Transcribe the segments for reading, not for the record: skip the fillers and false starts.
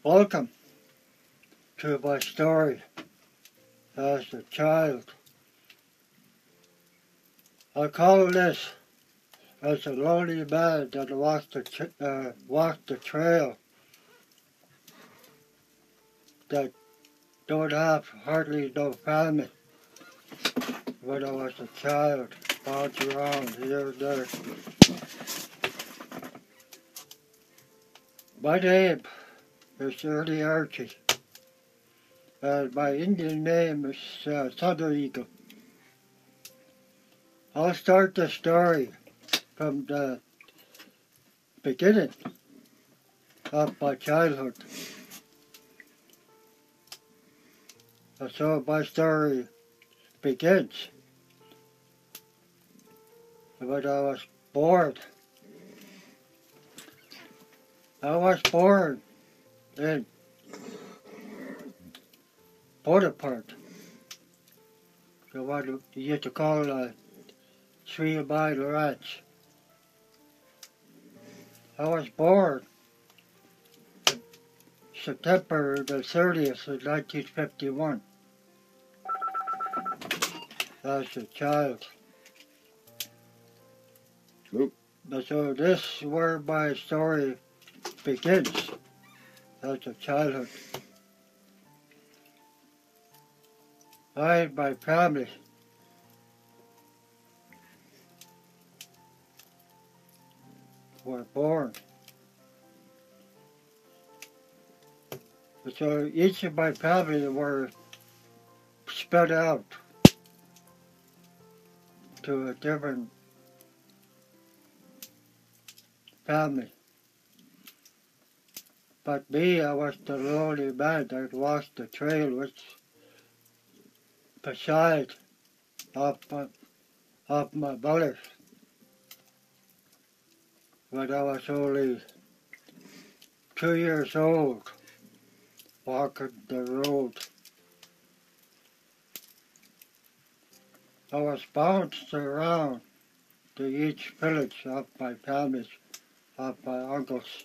Welcome to my story as a child. I call this as a lonely man that walked the trail that don't have hardly no family. When I was a child, bounced around here and there. My name is Ernie Archie, and my Indian name is Thunder Eagle. I'll start the story from the beginning of my childhood. And so my story begins when I was born. I was born in Bonaparte, the one you used to call a 3-mile ranch. I was born on September the 30th of 1951 as a child. And so this is where my story begins as a childhood. I and my family were born. And so each of my family were spread out to a different family. But me, I was the lonely man that walked the trail which beside of my mother when I was only 2 years old, walking the road. I was bounced around to each village of my families, of my uncles.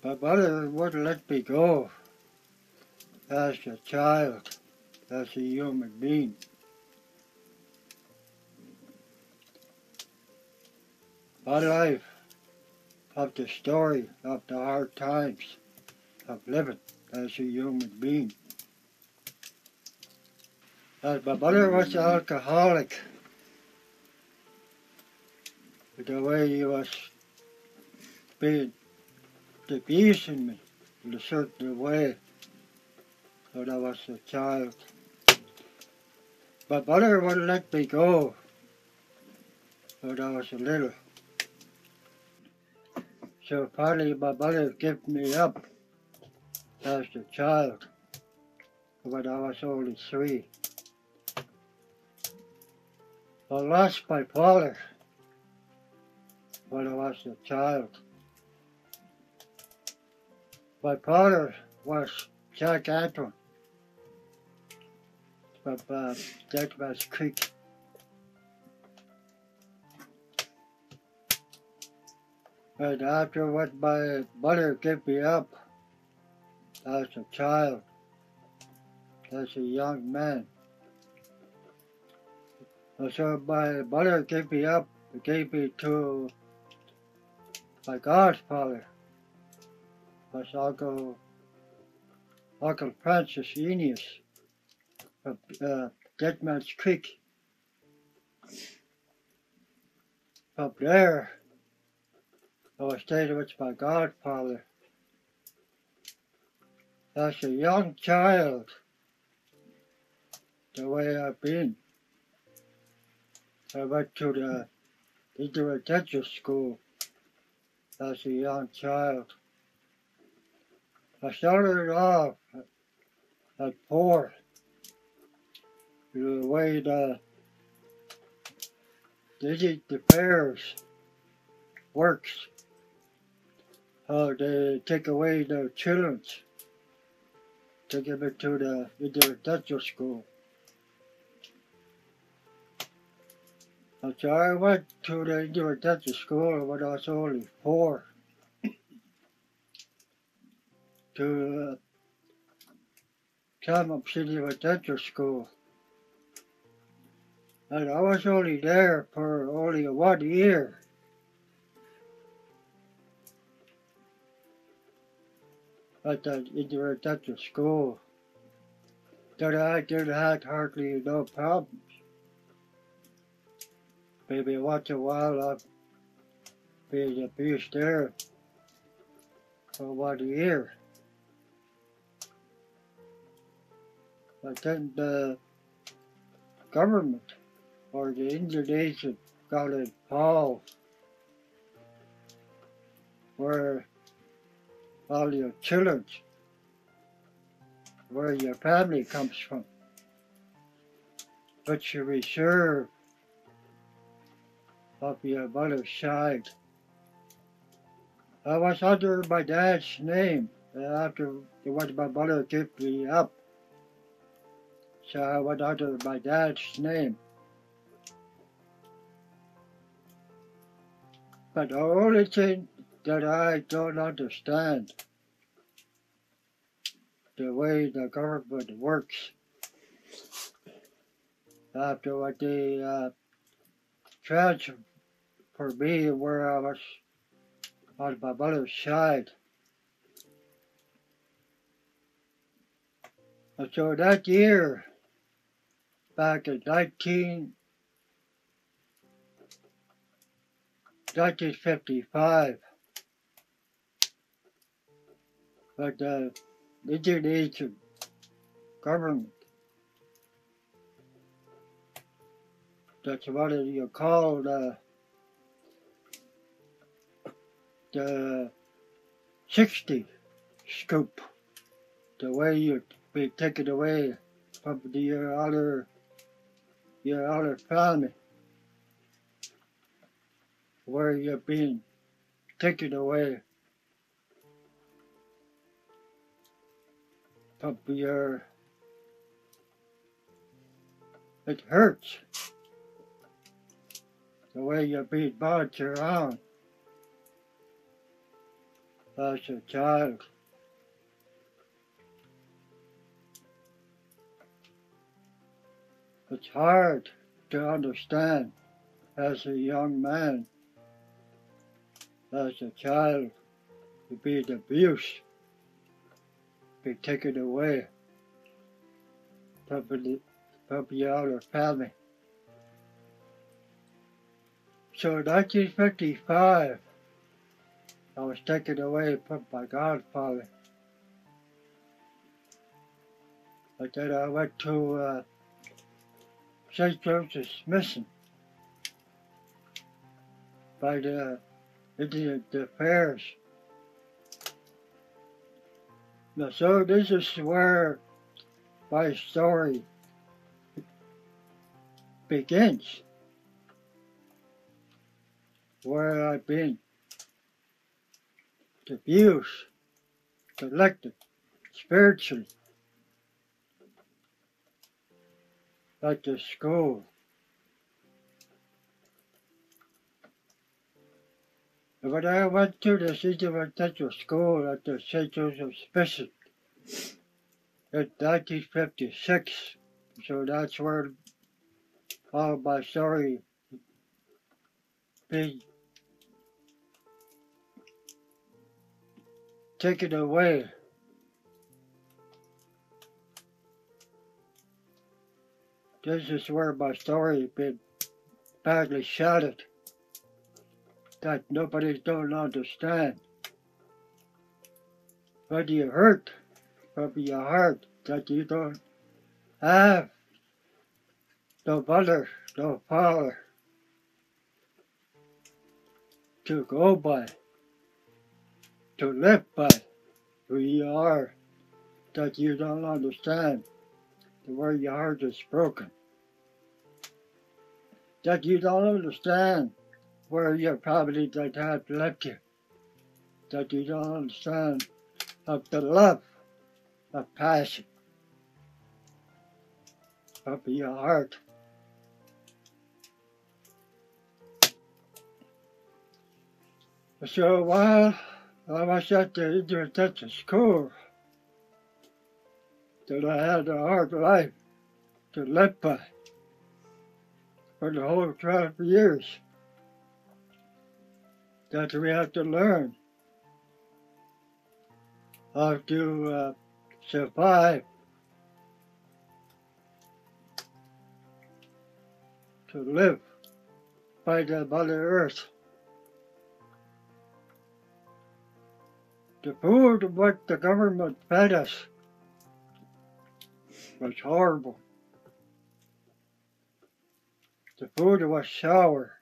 My mother wouldn't let me go as a child, as a human being. My life of the story of the hard times of living as a human being. As my mother was an alcoholic, the way he was being abusing me in a certain way when I was a child. My mother wouldn't let me go when I was a little. So finally my mother gave me up as a child when I was only 3. I lost my father when I was a child. My father was Jack Anton from Deadman's Creek. And after what my mother gave me up as a child, as a young man, and so my mother gave me up, gave me to my godfather, was Uncle Francis Eneas from Deadman's Creek. From there, I was staying with my godfather. As a young child, the way I've been, I went to the intermediate school as a young child. I started off at 4, the way the fairs works, how they take away the children to give it to the intermediate school. So I went to the residential school when I was only 4 to Secwépemc City Residential School. And I was only there for only 1 year. At the residential school. That I didn't have hardly no problems. Maybe once in a while I've been abused there for 1 year. But then the government or the Indonesian got involved where all your children, where your family comes from, but you reserve of your mother's side. I was under my dad's name after when my mother gave me up. So I went under my dad's name. But the only thing that I don't understand, the way the government works, after what they transferred me where I was on my mother's side. And so that year, back in 1955, but the Indonesian government, that's what you call the 60 scoop, the way you be taken away from your other family, where you're being taken away from your, it hurts, the way you're being bounced around as a child. It's hard to understand as a young man, as a child, to be abused, be taken away from your other family. So in 1955, I was taken away from my godfather. But then I went to St. Joseph's Mission by the Indian Affairs. Now, so this is where my story begins, where I've been abused, neglected, spiritually, at the school. And when I went to the senior residential school at the St. Joseph's Mission in 1956, so that's where all my story being taken away. This is where my story been badly shattered, that nobody don't understand. When you hurt from your heart that you don't have no mother, no father to go by, to live by, who you are, that you don't understand, where your heart is broken, that you don't understand where your family that have left you, that you don't understand of the love, of passion, of your heart. So while I was at the Intertension School, that I had a hard life to live by for the whole 12 years that we had to learn how to survive, to live by the Mother Earth. The food what the government fed us was horrible. The food was sour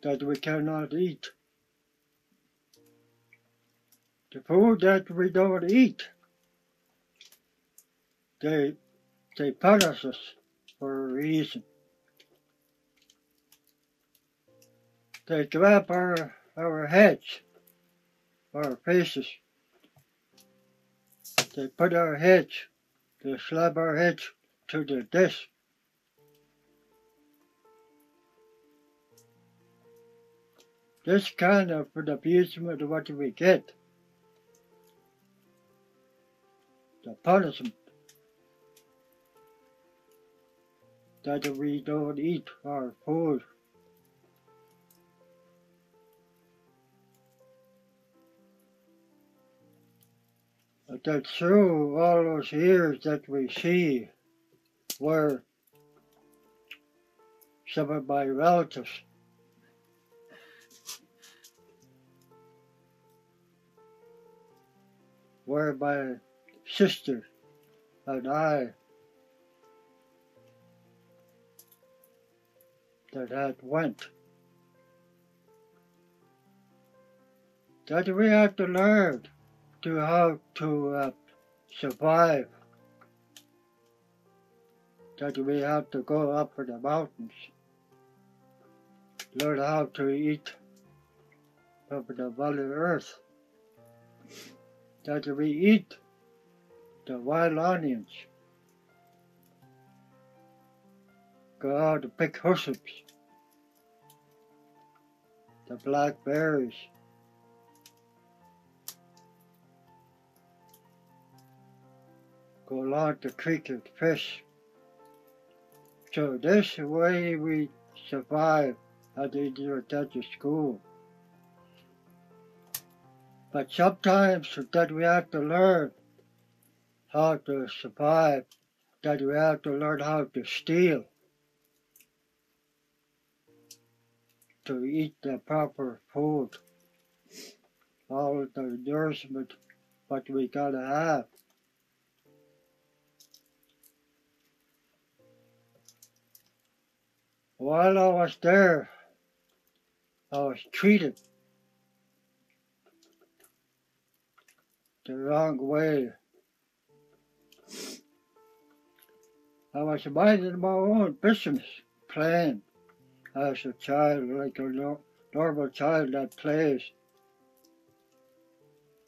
that we cannot eat. The food that we don't eat, they punish us for a reason. They grab our heads, our faces. They put our heads, they slap our heads to the disc. This kind of an abusement of what we get. The punishment that we don't eat our food. But that's through all those years that we see where some of my relatives where my sister and I that went. That we have to learn to how to survive. That we have to go up in the mountains. Learn how to eat of the Mother Earth. That we eat the wild onions. Go out to pick hussops. The blackberries. Go along the creek and fish. So this way we survive at the Intertension School. But sometimes that we have to learn how to survive, that we have to learn how to steal, to eat the proper food, all the nourishment what we gotta have. While I was there, I was treated the wrong way. I was minding my own business, playing as a child, like a normal child that plays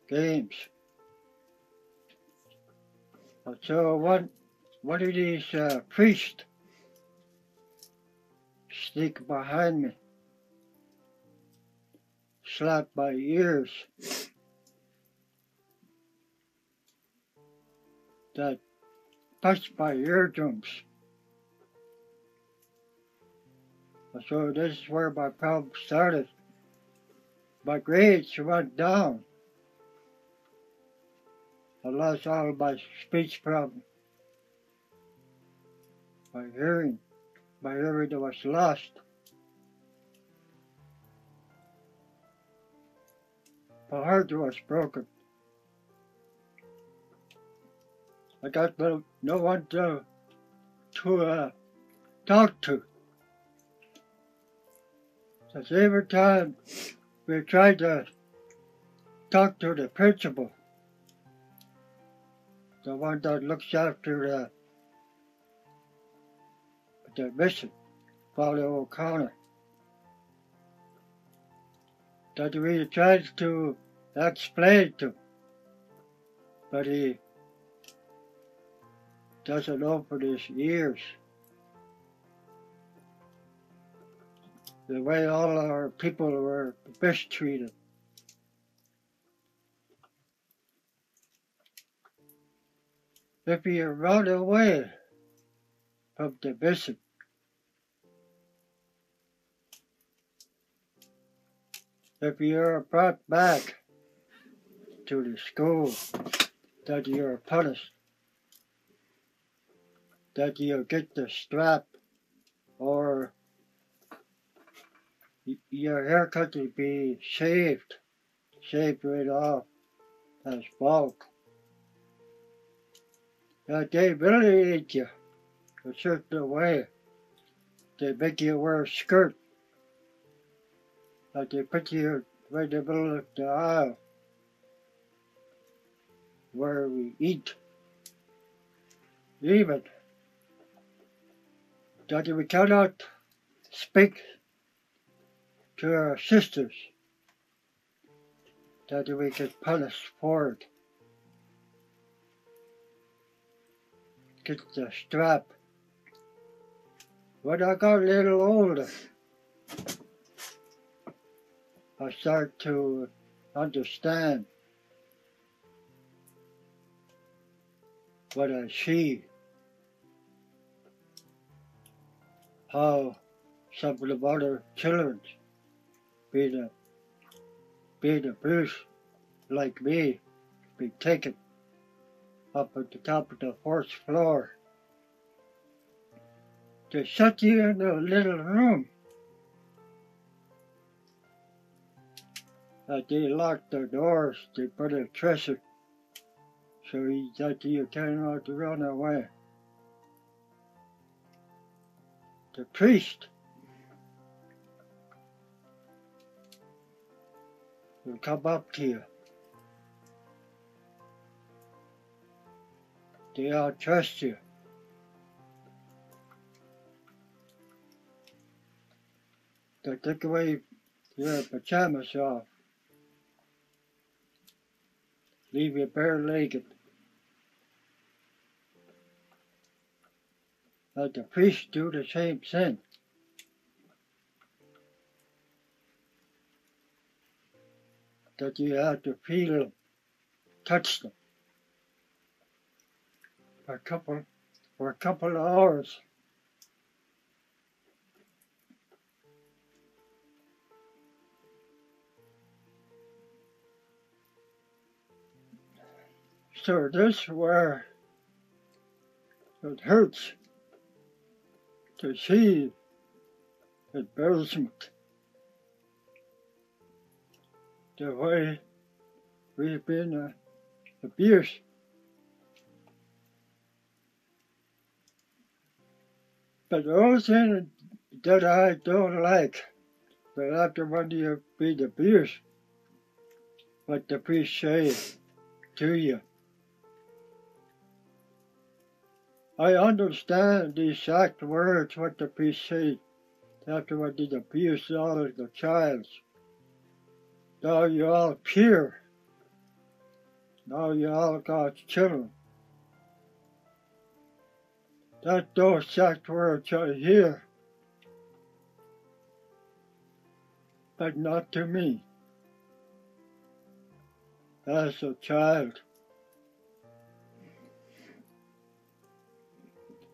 games. And so one of these priests sneaked behind me, slapped my ears, that touched my eardrums. And so this is where my problem started. My grades went down. I lost all my speech problem. My hearing was lost. My heart was broken. I got no one to talk to. Because every time we tried to talk to the principal, the one that looks after the mission, Father O'Connor, that we tried to explain to, but he doesn't open his ears. The way all our people were mistreated. if you run away from the mission, if you're brought back to the school, that you're punished, that you get the strap, or your haircut will be shaved right off as bulk. That they really eat you a certain way. They make you wear a skirt. That they put you right in the middle of the aisle where we eat. Even that we cannot speak to our sisters, that we get punished for it. Get the strap. When I got a little older, I started to understand what I see, how some of the other children being abused like me, be taken up at the top of the 4th floor. They shut you in a little room. They locked the doors, they put a dresser so that you cannot run away. The priest will come up to you. They don't trust you. They take away your pajamas off. Leave you bare-legged. Let the priest do the same thing. That you have to feel them, touch them for a couple of hours. So this is where it hurts to see embarrassment, the way we've been abused. But the only thing that I don't like, but after when you've been abused, what the priest say to you. I understand the exact words what the priest said after what did abuse all of the child. Now you're all pure. Now you're all God's children. That's those exact words I hear, but not to me as a child.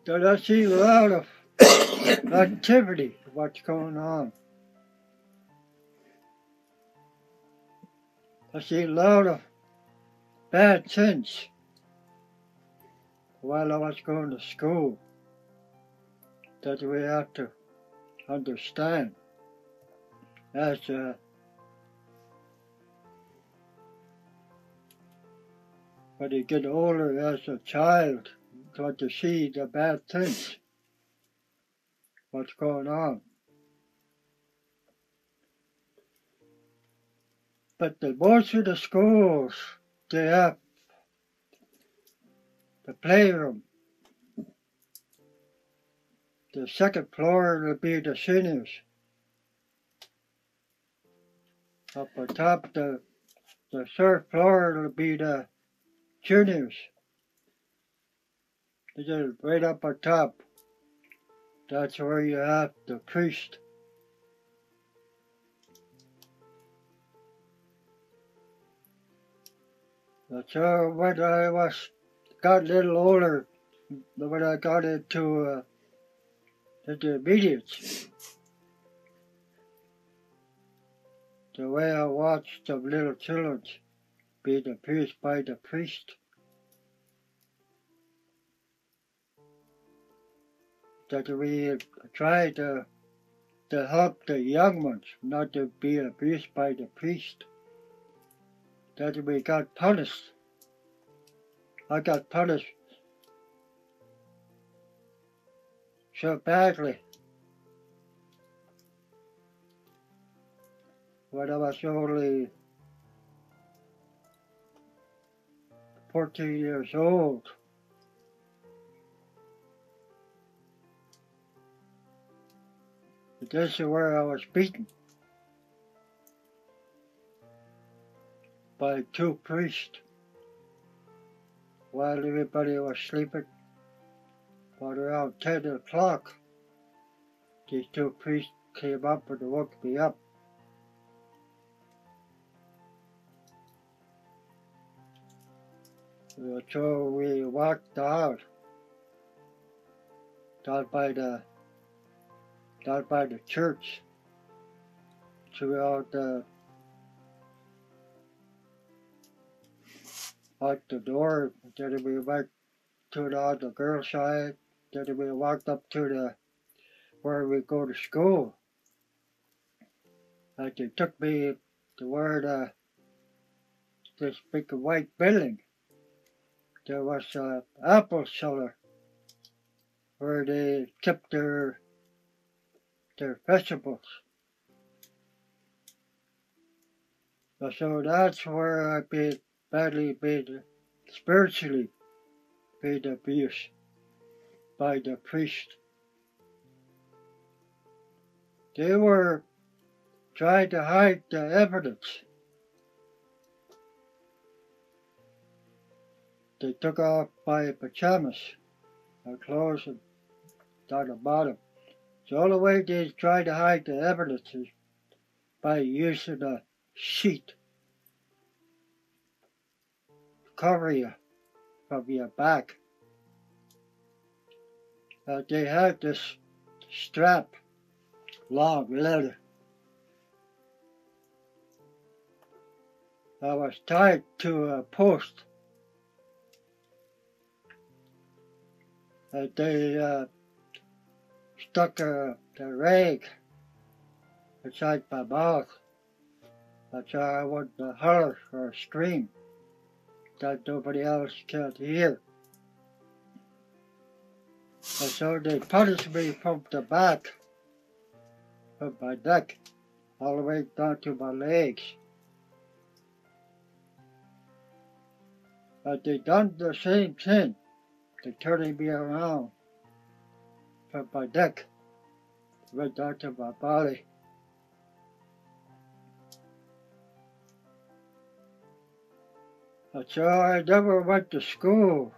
That I see a lot of activity, what's going on. I see a lot of bad things while I was going to school that we have to understand as when you get older as a child, got to see the bad things, what's going on. But most of the schools, they have the playroom. The 2nd floor will be the seniors. Up on top, the 3rd floor will be the juniors. Just right up on top. That's where you have the priest. That's when I was got a little older, when I got into intermediates, the way I watched the little children being abused by the priest, that we tried to help the young ones not to be abused by the priest, that we got punished. I got punished so badly when I was only 14 years old. This is where I was beaten by two priests while everybody was sleeping. But around 10 o'clock, these two priests came up and woke me up. So we walked out down by the church throughout out the door. Then we went to the girls' side. Then we walked up to where we go to school. And they took me to where this big white building. There was an apple cellar where they kept their vegetables. So that's where I badly spiritually been abused by the priest. They were trying to hide the evidence. They took off my pajamas, my clothes, and down the bottom. The only way they tried to hide the evidence is by using a sheet to cover you from your back. They had this strap, long leather. I was tied to a post. And they stuck the rag inside my mouth. That's how I wouldn't holler or scream that nobody else could hear. And so they punished me from the back, from my neck, all the way down to my legs. But they done the same thing. They turning me around from my neck right down to my body. And so I never went to school.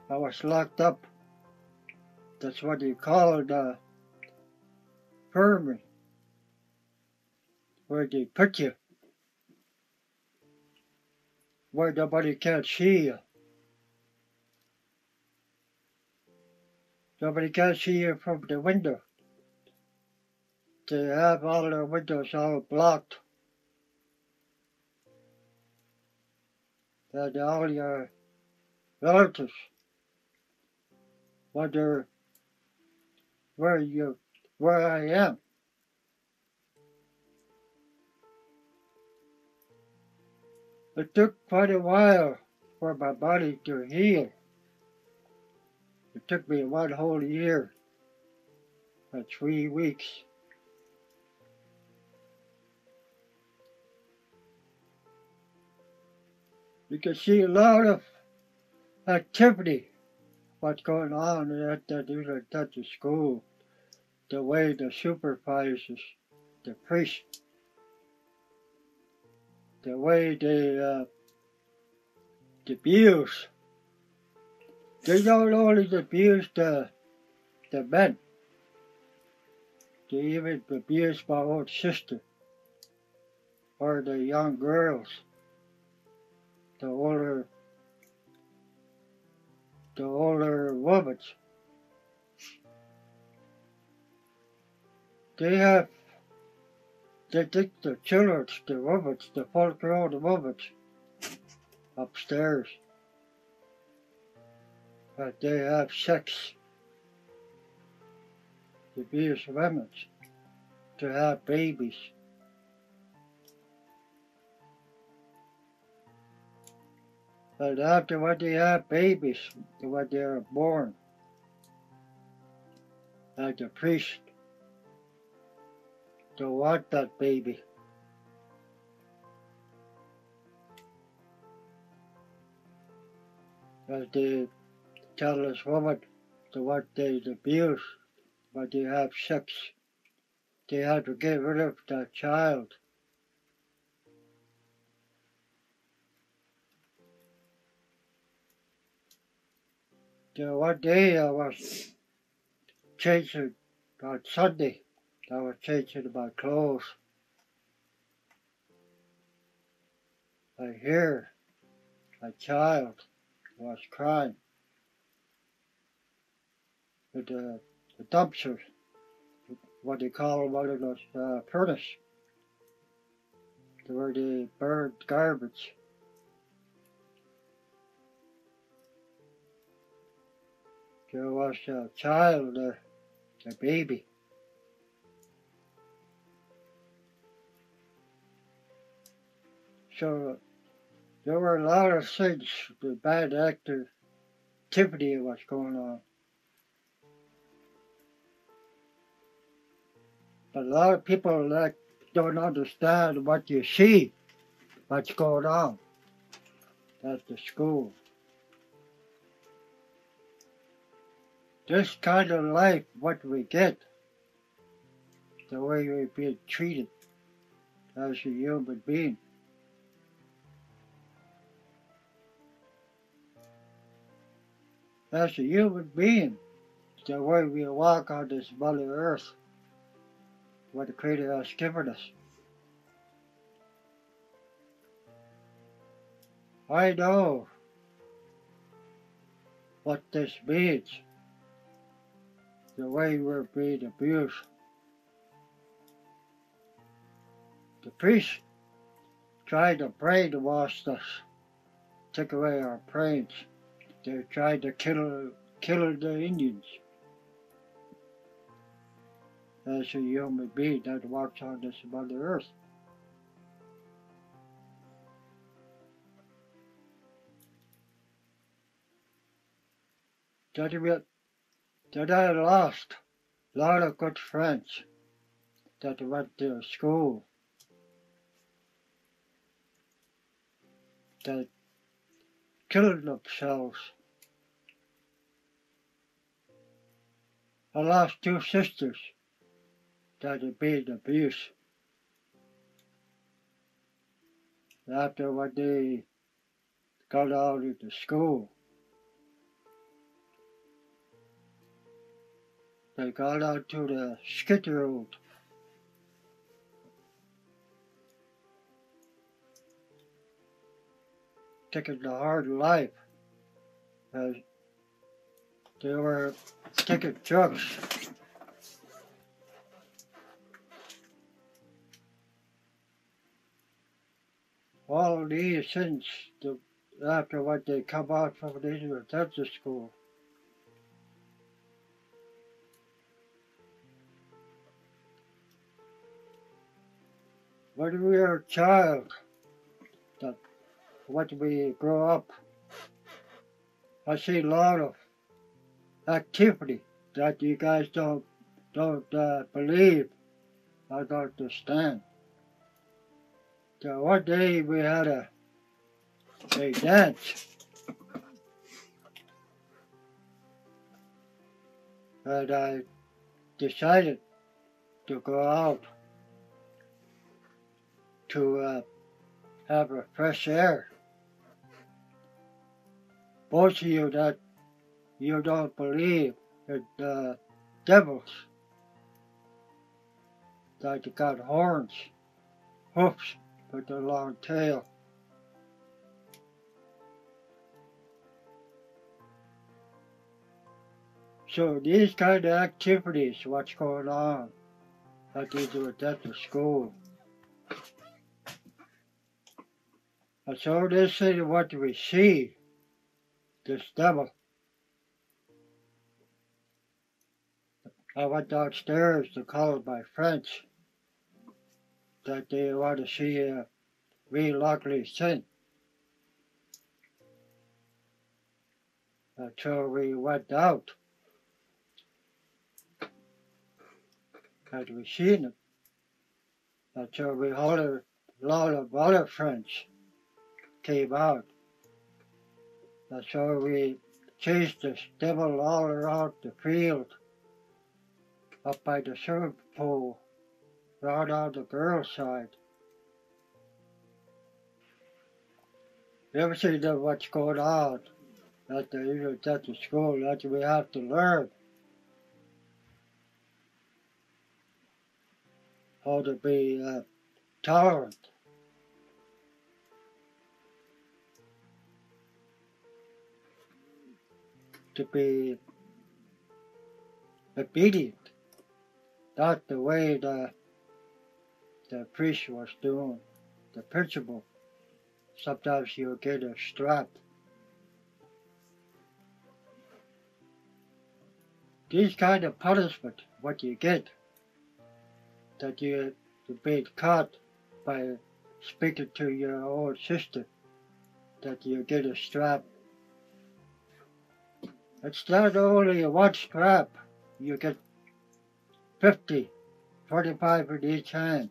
I was locked up. That's what you call the infirmary, where they put you, where nobody can see you. Nobody can see you from the window. They have all the windows all blocked. And all your relatives wonder where I am. It took quite a while for my body to heal. It took me 1 whole year and 3 weeks. You can see a lot of activity, what's going on at the school, the way the supervisors, the priests, the way they abuse. They don't only abuse the men, they even abuse my own sister, or the young girls, the older the older women, they think the children, the women, the full-grown women upstairs, that they have sex, to abuse women, to have babies. But after when they have babies, when they are born, like the priest don't want that baby. As they tell this woman to what they abuse, when they have sex, they have to get rid of that child. So one day I was changing on Sunday. I was changing my clothes. I hear a child was crying with the dumpster, what they call one of those furnace, where they burn garbage. There was a child there, a baby. So there were a lot of things, the bad activity was going on. But a lot of people don't understand what you see, what's going on at the school. This kind of life, what we get, the way we're being treated as a human being. As a human being, the way we walk on this Mother Earth, what the Creator has given us. I know what this means, the way we're being abused. The priests tried to brainwash us, take away our brains. They tried to kill the Indians. As a human being that walks on this Mother Earth. That I lost a lot of good friends that went to school, that killed themselves. I lost two sisters that had been abused. After when they got out of the school, they got out to the skid road. Taking the hard life as they were taking drugs. All of these since after what they come out from the intensive school. When we are a child, that when we grow up, I see a lot of activity that you guys don't believe, I don't understand. So one day we had a dance, and I decided to go out to have a fresh air. Most of you that you don't believe in devils, that you got horns, hoofs with a long tail. So these kind of activities, what's going on, that they do at the school. And so this is what we see, this devil. I went downstairs to call my friends that they want to see a real ugly thing. And so we went out and we seen it. And so we all a lot of other friends came out. And so we chased this devil all around the field, up by the swimming pool, right on the girls' side. Everything of what's going on at the school that we have to learn how to be tolerant. To be obedient, not the way the priest was doing, the principle. Sometimes you get a strap. These kind of punishment, what you get, that you're being caught by speaking to your own sister, that you get a strap. It's not only one strap, you get 50, 45 in each hand.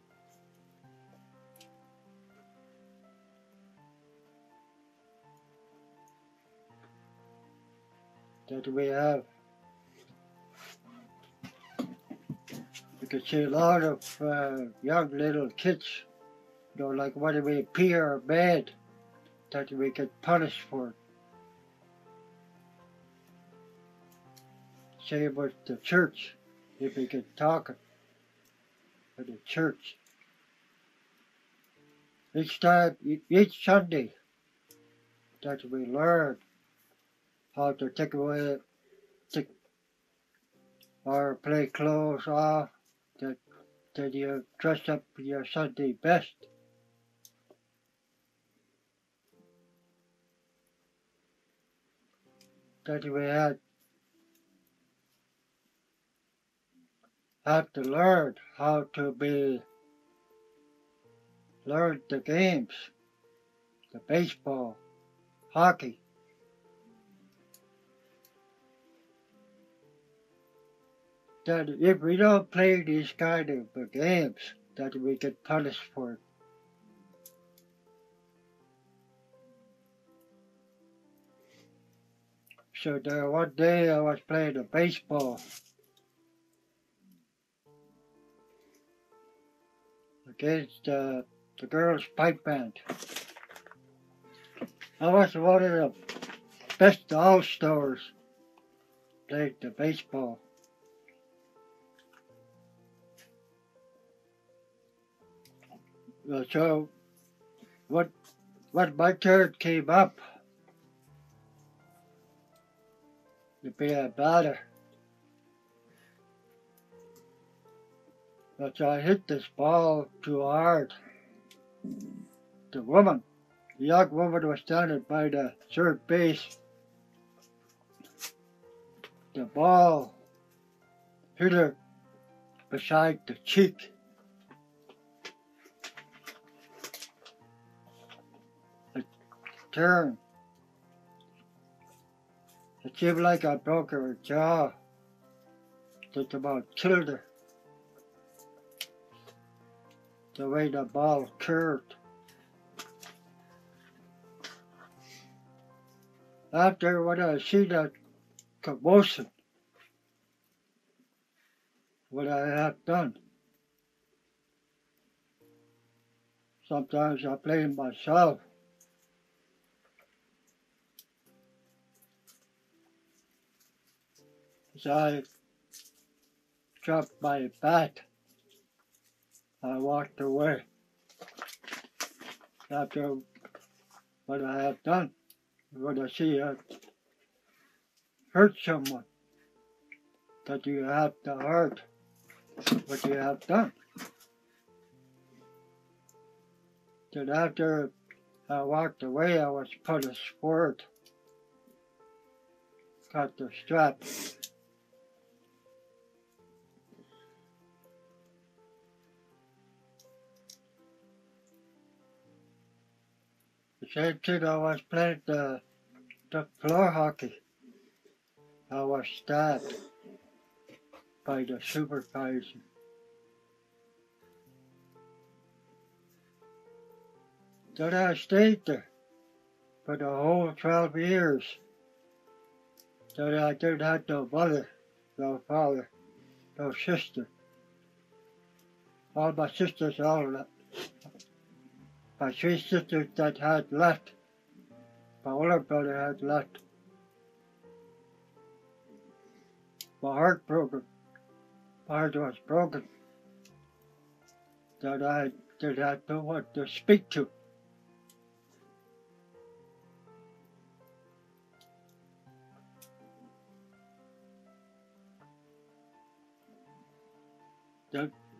That we have. You can see a lot of young little kids, like when we pee or bad, that we get punished for. Same with the church, if we get talking at the church. Each Sunday, that we learn how to take away, or play clothes off, that you dress up your Sunday best. That we have to learn how to learn the games, the baseball, hockey. That if we don't play these kind of games, that we get punished for it. So there one day I was playing the baseball against the girls' pipe band. I was one of the best all-stars playing the baseball. So when my turn came up to be a batter, but I hit this ball too hard. The young woman was standing by the third base. The ball hit her beside the cheek. It turned. It seemed like I broke her jaw. Just about killed her. The way the ball curved. After when I see that commotion, what I have done, sometimes I blame myself. As I dropped my bat, I walked away after what I have done. When I see I hurt someone, that you have to hurt what you have done. Then after I walked away, I was put a sword, got the strap. The same thing I was playing the floor hockey. I was stabbed by the supervisor. Then I stayed there for the whole 12 years. Then I didn't have no mother, no father, no sister. All my sisters, my 3 sisters that had left. My older brother had left. My heart broken. My heart was broken. That I didn't have no one to speak to.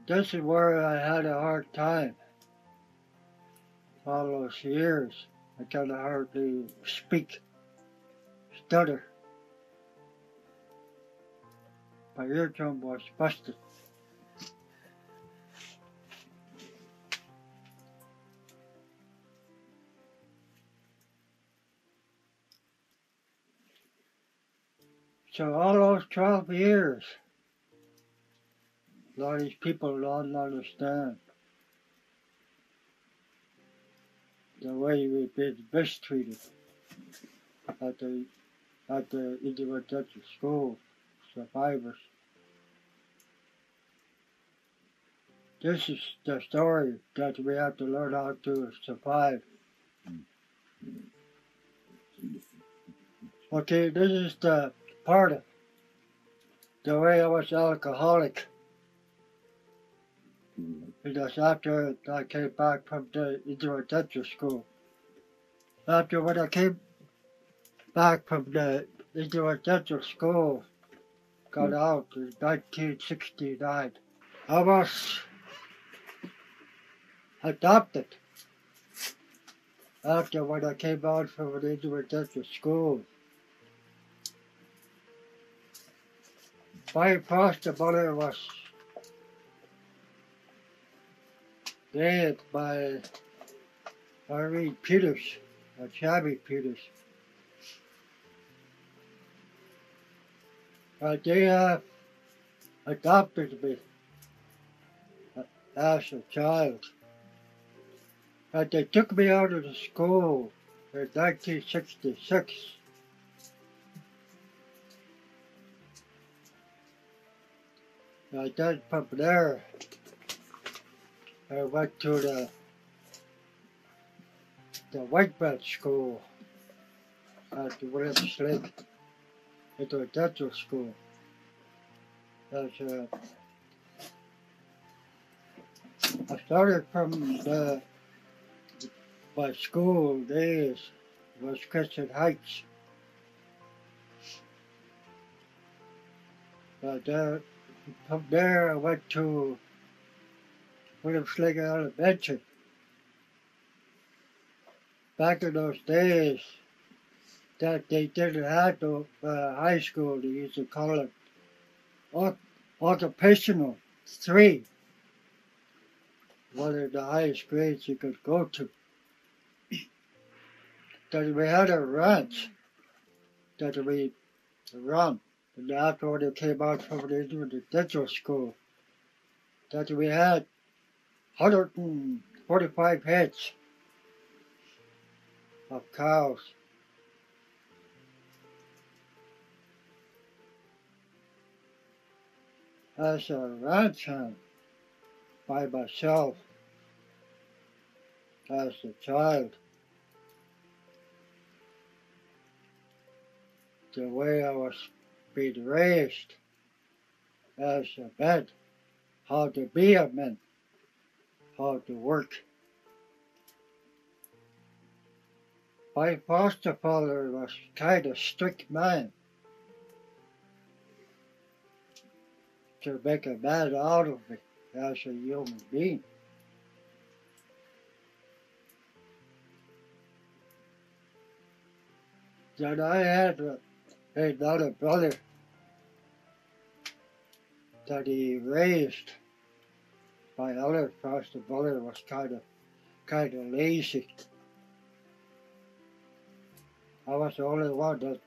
This is where I had a hard time. All those years, I could hardly speak, stutter. My eardrum was busted. So all those 12 years, a lot of these people don't understand the way we've been mistreated at the individual school, survivors. This is the story that we have to learn how to survive. Okay, this is the part of the way I was alcoholic. Because after I came back from the individual school, after when I came back from the individual school, got out in 1969, I was adopted after when I came out from the individual school. My foster mother was dead by Ernie Peters, or Shabby Peters. They adopted me as a child. They took me out of the school in 1966. Then from there, I went to the white man school at the Williams Lake, into a dental school. I started from my school days was Christian Heights. From there I went to Williams Lake Elementary. Back in those days, that they didn't have no high school, they used to call it occupational 3. One of the highest grades you could go to. Then we had a ranch that we run. And after we came out from the dental school, that we had 145 heads of cows. As a ranch hand by myself, as a child, the way I was being raised as a man, how to be a man, how to work. My foster father was kind of strict man. to make a man out of me as a human being. Then I had another brother that he raised. My other foster brother was kind of lazy. I was the only one that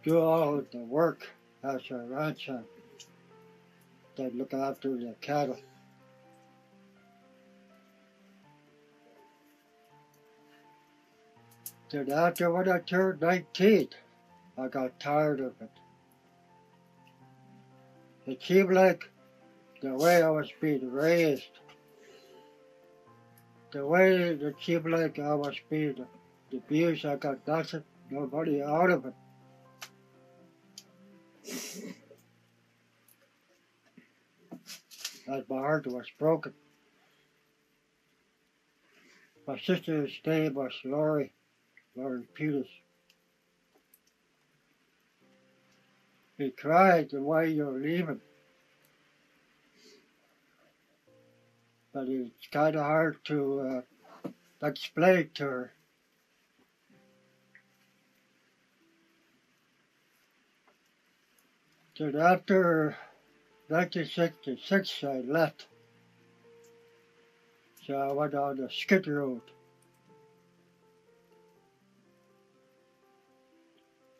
do all of the work as a rancher that look after the cattle. Then after when I turned 19, I got tired of it. It seemed like the way I was being raised, the way it seemed like I was being abused, I got nobody out of it. As my heart was broken. My sister's name was Lori Peters. He cried the way you're leaving. But it's kind of hard to explain to her. Then after 1966, I left. So I went on the skid road.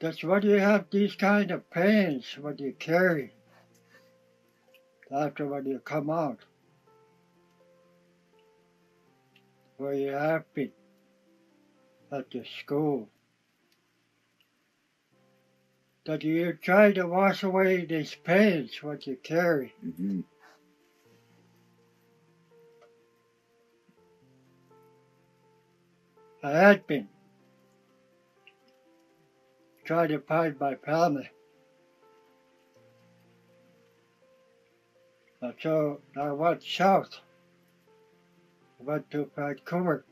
That's when you have these kind of pains when you carry, after when you come out, where you have been at the school. That you try to wash away these pains what you carry. Mm-hmm. I had been trying to find my family. And so I went south. I went to Vancouver.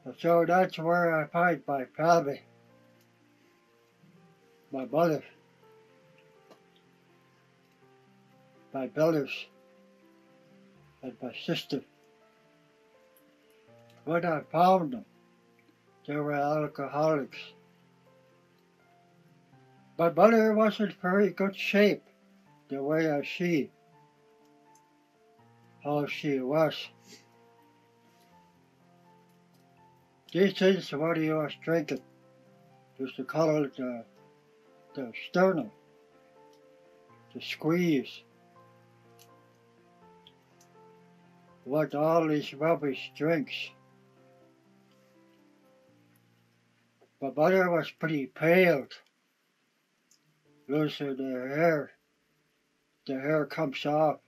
And so that's where I find my family. My mother, my brothers, and my sister. When I found them, they were alcoholics. My mother wasn't very good shape, the way I see how she was. These things what he was drinking, used to call it the sternum, the squeeze. What all these rubbish drinks. My mother was pretty pale, losing her hair. The hair comes off.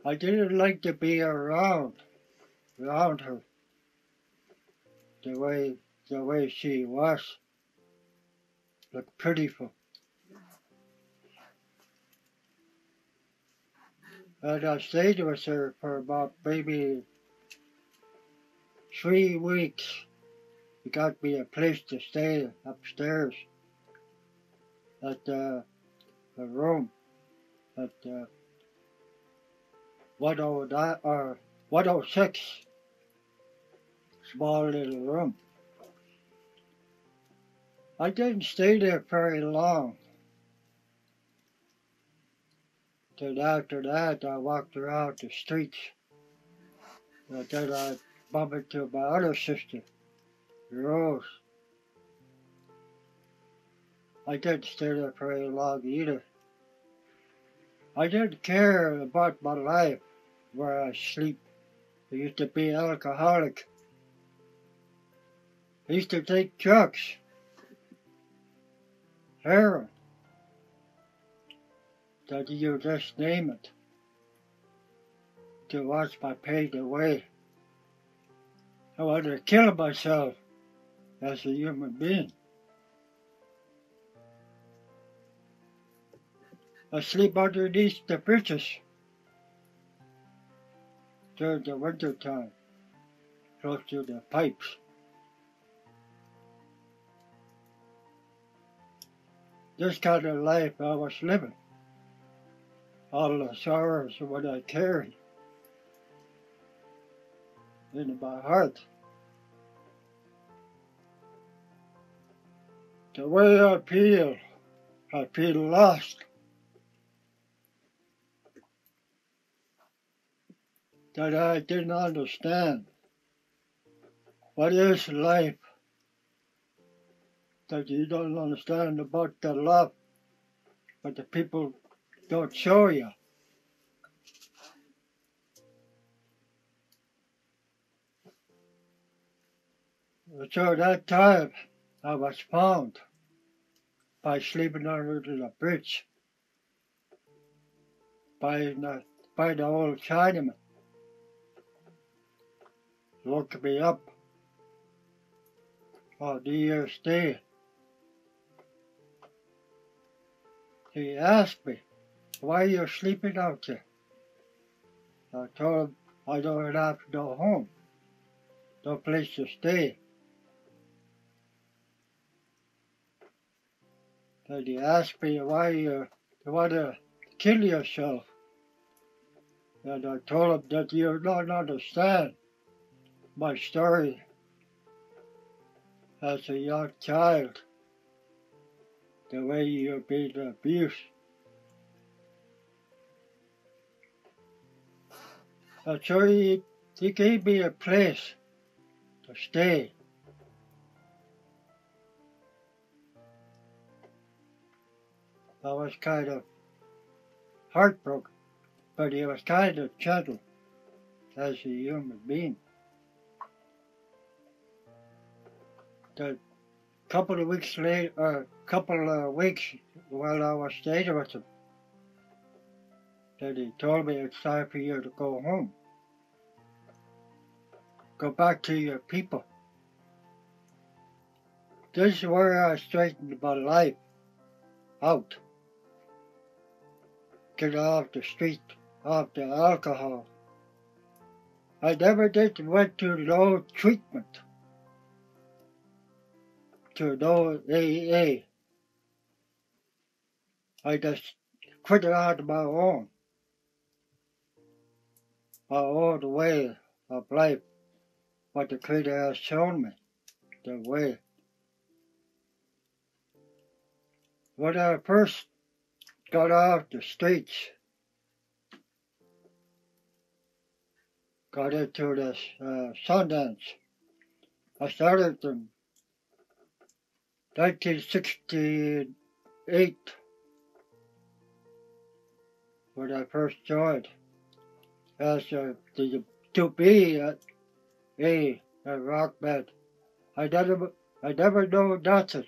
I didn't like to be around her. The way she was, looked pitiful. And I stayed with her for about maybe 3 weeks. She got me a place to stay upstairs at a room at 109 or 106. Small little room. I didn't stay there very long. Then after that, I walked around the streets. And then I bumped into my other sister, Rose. I didn't stay there very long either. I didn't care about my life, where I sleep. I used to be an alcoholic. I used to take drugs, heroin, that you just name it, to watch my pain away. I wanted to kill myself as a human being. I sleep underneath the bridges during the winter time, close to the pipes. this kind of life I was living. All the sorrows of what I carried in my heart. The way I feel lost. That I didn't understand. What is life? That you don't understand about the love, but the people don't show you. So that time I was found by sleeping under the bridge by the old Chinaman. Looked me up on New Year's Day. He asked me, why are you sleeping out there? I told him I don't have to go home. No place to stay. And he asked me why you want to kill yourself. And I told him that you don't understand my story as a young child, the way you've been abused. And so he gave me a place to stay. I was kind of heartbroken, but he was kind of gentle as a human being. The couple of weeks while I was staying with him, that he told me it's time for you to go home. Go back to your people. This is where I straightened my life out. Get off the street, off the alcohol. I never went to no treatment, to no AA. I just quit it on my own way of life, what the Creator has shown me, the way. When I first got off the streets, got into this Sundance. I started in 1968 when I first joined as to be a rock band. I never know nothing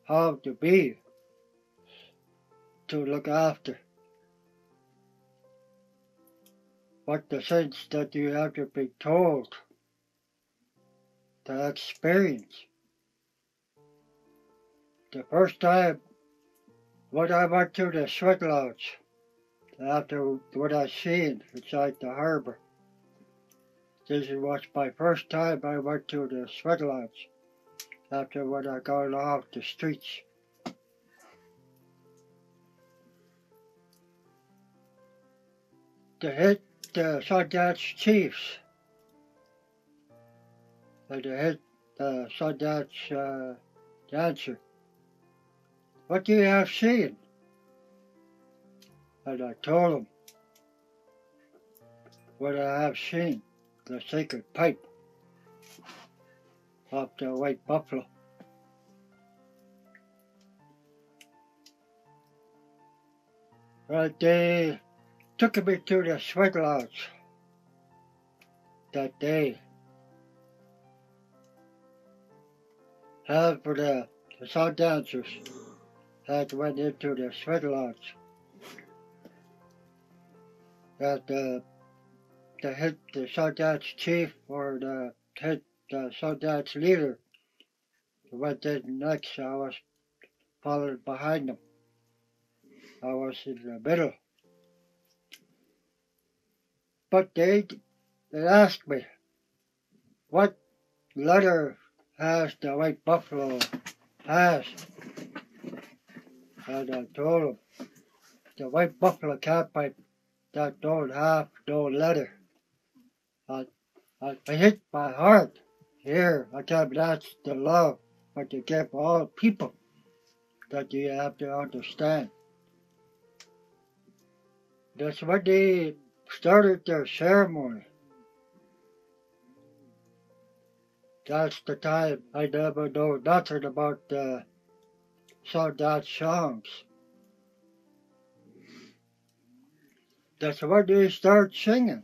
how to be, to look after. What the sense that you have to be told, to experience. The first time when I went to the sweat lodge, after what I seen inside the harbor, this was my first time I went to the sweat lodge, after when I got off the streets. To hit the Sundance Chiefs, and to hit the Sundance dancer. What do you have seen? And I told him what I have seen, the sacred pipe of the white buffalo. Right, they took me to the sweat lodge that day. For the sun dancers that went into the sweat lodge. That to hit the Sundance chief or to hit the Sundance leader. Went in next, I was following behind them. I was in the middle. But they asked me, what letter has the white buffalo has? and I told him, the white buffalo cat pipe that don't have no leather. I hit my heart. Here, I tell you, that's the love that you give all people that you have to understand. That's when they started their ceremony. That's the time I never know nothing about that songs. That's when they start singing.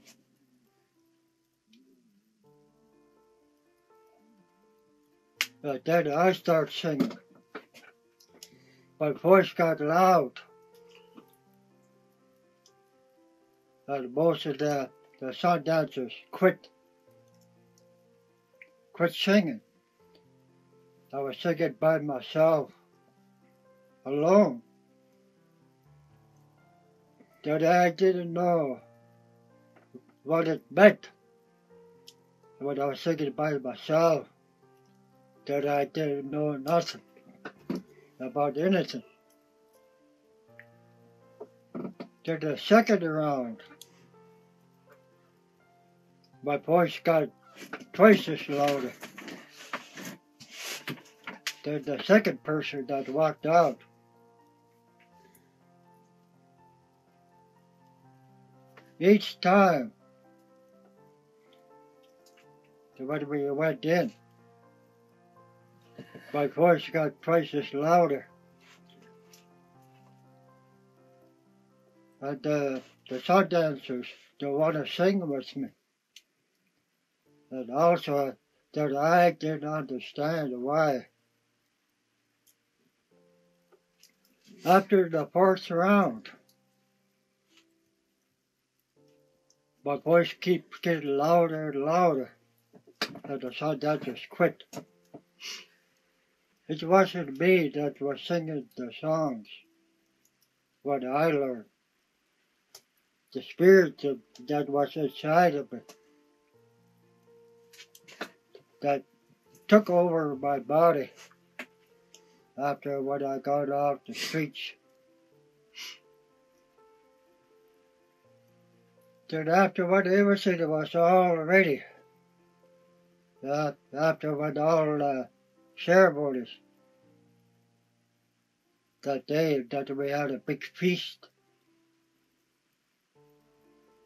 But then I start singing. My voice got loud. And most of the sun dancers quit singing. I was singing by myself, alone. That I didn't know what it meant when I was singing by myself. That I didn't know nothing about anything. Then the second round, my voice got twice as louder. Then the second person that walked out, each time when we went in, my voice got twice as louder. And the sun dancers, they want to sing with me. And also that I didn't understand why. After the fourth round, my voice keeps getting louder and louder, and the sun dancers quit. It wasn't me that was singing the songs, what I learned. The spirit that was inside of it, that took over my body after when I got off the streets. Then after when everything was all ready, after when all the ceremonies, that day that we had a big feast,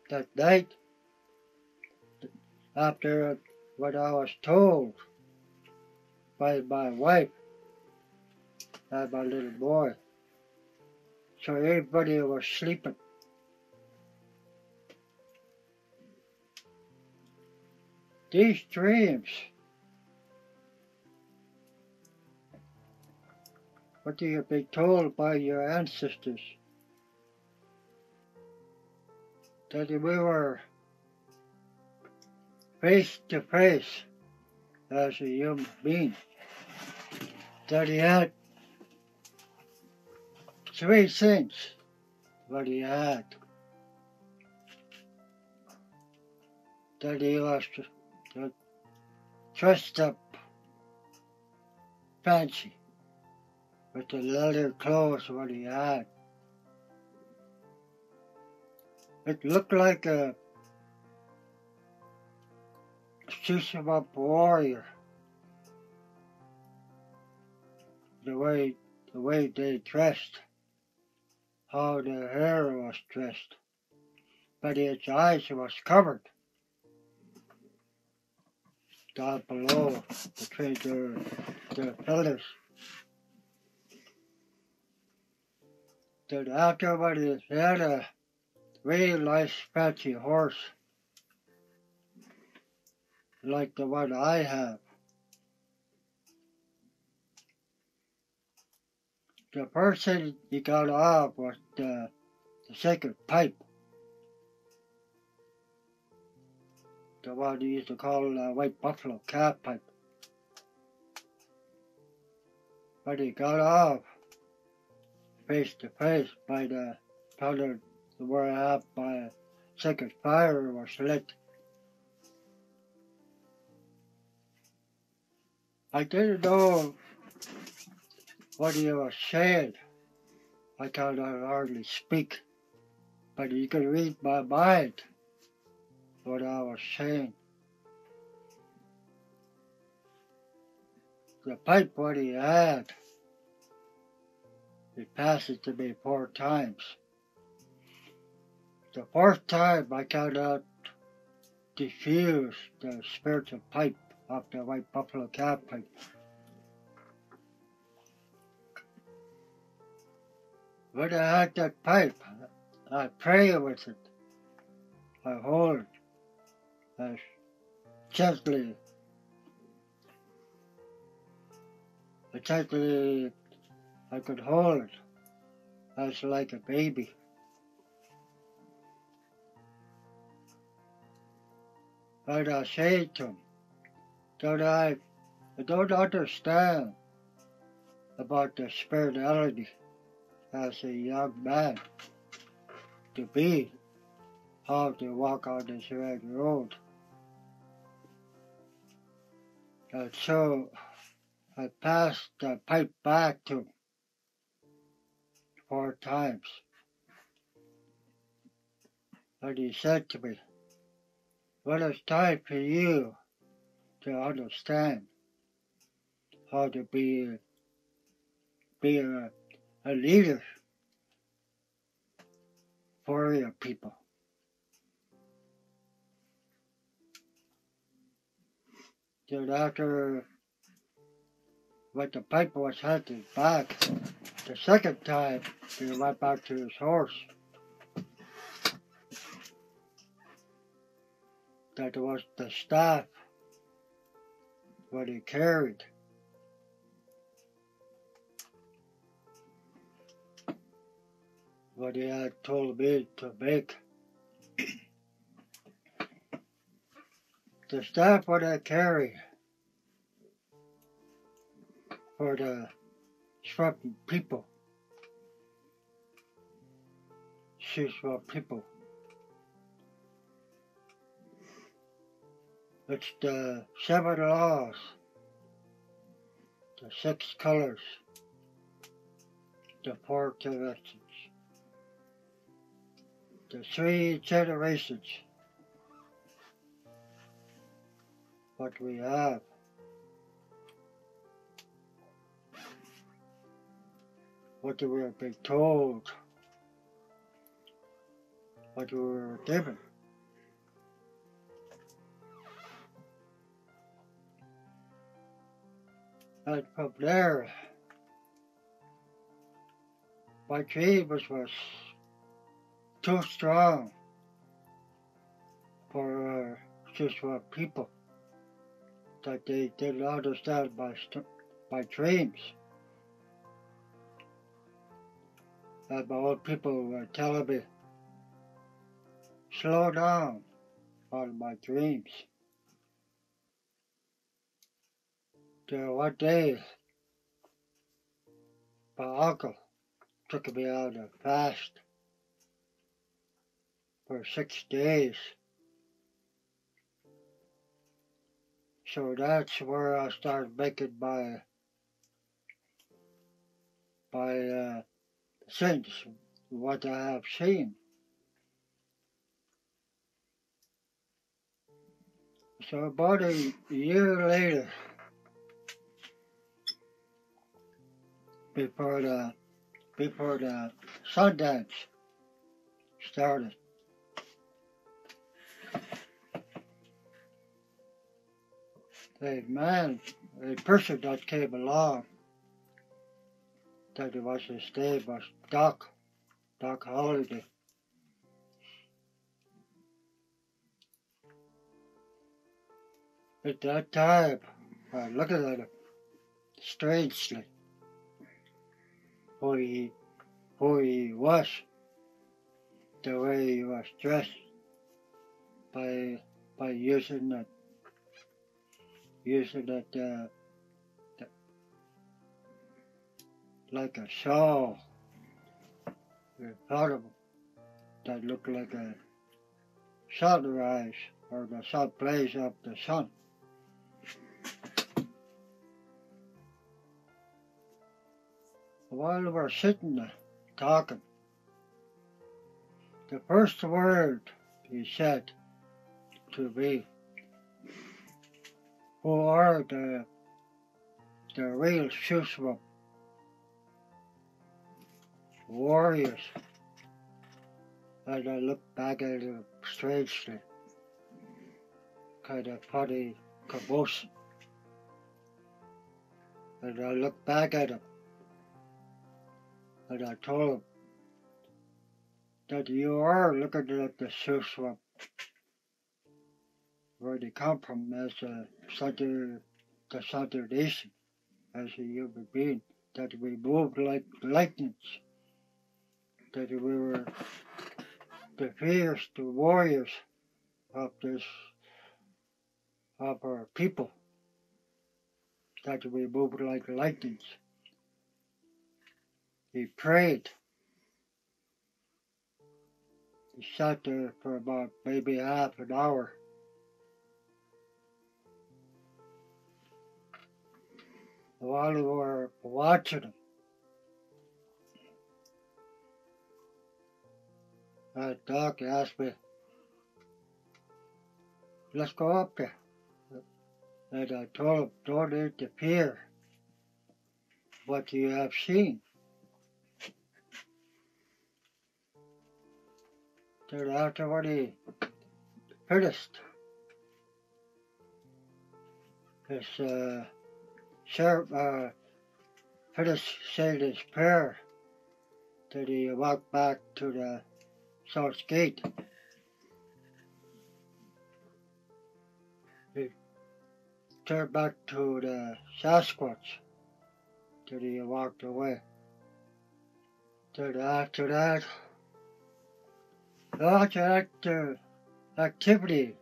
that night, after what I was told by my wife and my little boy, so everybody was sleeping. These dreams, what you have been told by your ancestors, that we were face to face as a human being, that he had three things what he had, that he was dressed up fancy with the leather clothes what he had. It looked like a Secwépemc warrior. The way they dressed, how the hair was dressed, but its eyes was covered down below between the pillars. Then afterward he had a really nice fancy horse, like the one I have. The first thing he got off was the sacred pipe, the one he used to call the white buffalo cat pipe. But he got off face to face by the pillar where half by a sacred fire was lit. I didn't know what he was saying, I cannot hardly speak, but he could read my mind, what I was saying. The pipe what he had, he passed it to me 4 times. The 4th time I cannot diffuse the spiritual pipe of the white buffalo calf pipe. When I had that pipe, I pray with it. I hold it as gently I could hold it as like a baby. And I say to him that I don't understand about the spirituality as a young man to be, how to walk on this red road. And so I passed the pipe back to him 4 times. And he said to me, well, it's time for you to understand how to be a leader for your people. Then after when the pipe was handed back, the 2nd time he went back to his horse. That was the staff what he carried. What he had told me to make. The staff what I carry for the Secwépemc people. Secwépemc people. It's the 7 laws, the 6 colors, the 4 directions, the 3 generations, what we have. What we were being told, what we were given. And from there, my dreams was too strong for Secwépemc people, that they didn't understand my dreams. And my old people were telling me, slow down on my dreams. Then one day, my uncle took me on a fast for 6 days. So that's where I started making my things, what I have seen. So about a year later, before the Sundance started, a person that came along, that was his name was Doc Holiday. At that time, I looked at him strangely, who he was, the way he was dressed, by using that like a shawl in front of him that looked like a sunrise or the sun blaze of the sun. While we were sitting talking. The first word he said to me, who are the real Secwépemc warriors? And I looked back at him strangely, kind of funny commotion. And I looked back at him, and I told him that you are looking at the Secwépemc, where they come from as the Southern nation, as a human being, that we moved like lightnings, that we were the fierce, the warriors of our people, that we moved like lightnings. He prayed. He sat there for about maybe half an hour. While we were watching him, that doc asked me, let's go up there. And I told him, don't interfere what you have seen. Then after he finished his finished saying his prayer, then he walked back to the south gate. He turned back to the Sasquatch, then he walked away. Then after that activity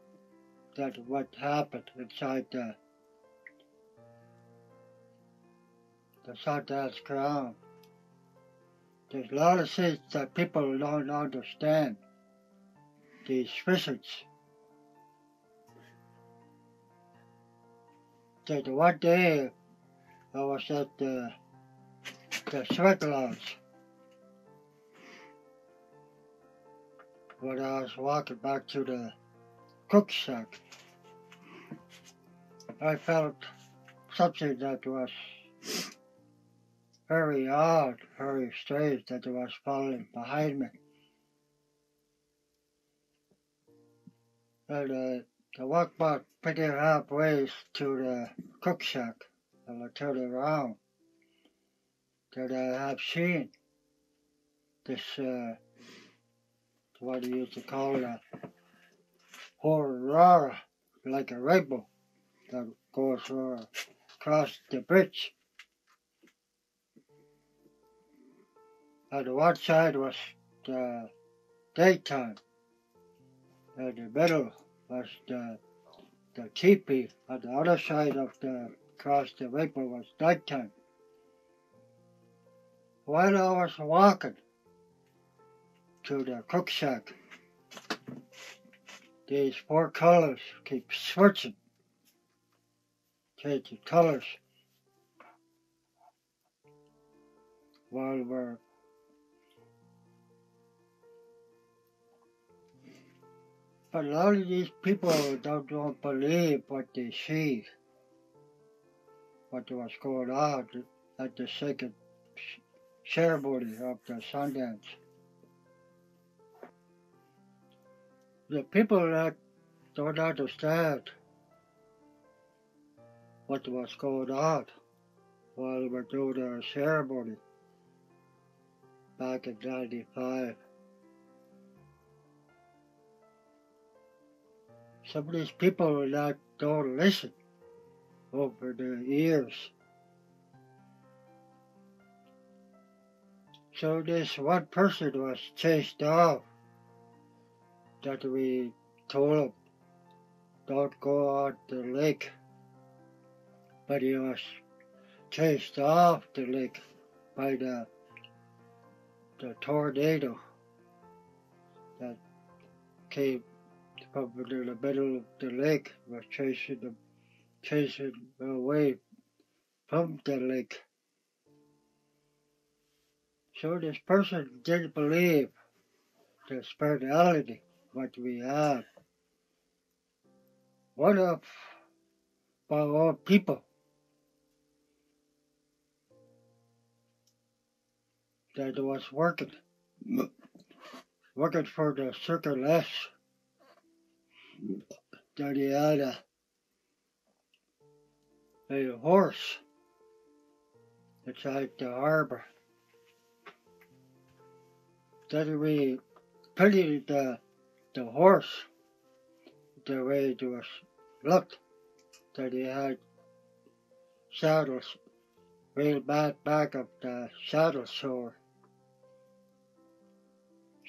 that what happened inside the Sundance ground. There's a lot of things that people don't understand. These visits. That one day I was at the sweat lodge when I was walking back to the cook shack. I felt something that was very odd, very strange, that it was following behind me. And I walked about pretty halfway to the cook shack, and I turned around. That I have seen this, what do you used to call a aurora, like a rainbow that goes across the bridge. And one side was the daytime, and the middle was the teepee. On the other side of across the rainbow was nighttime. While I was walking to the cook shack, these four colors keep switching, changing colors while we're But a lot of these people don't believe what they see, what was going on at the second ceremony of the Sundance. The people that don't understand what was going on while we were doing the ceremony back in '95. Some of these people that don't listen over the years. So this one person was chased off, that we told him, don't go out the lake. But he was chased off the lake by the tornado that came from the middle of the lake, was chasing away from the lake. So this person didn't believe the spirituality what we have. One of our own people that was working for the Circle S, that he had a horse inside the harbor. Then we pitied the horse the way it was looked, that he had saddles real bad back of the saddle sore.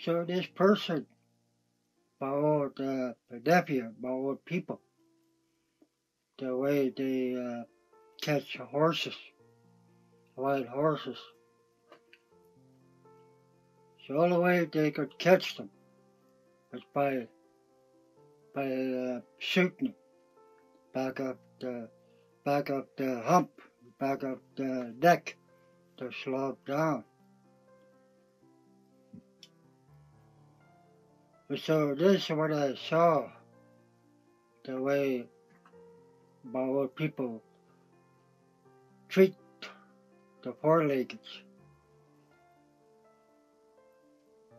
So this person, my old nephew, my old people, the way they catch horses, wild horses. So the only way they could catch them was by shooting them back up the hump, back up the neck to slow them down. So this is what I saw, the way my old people treat the four-leggeds.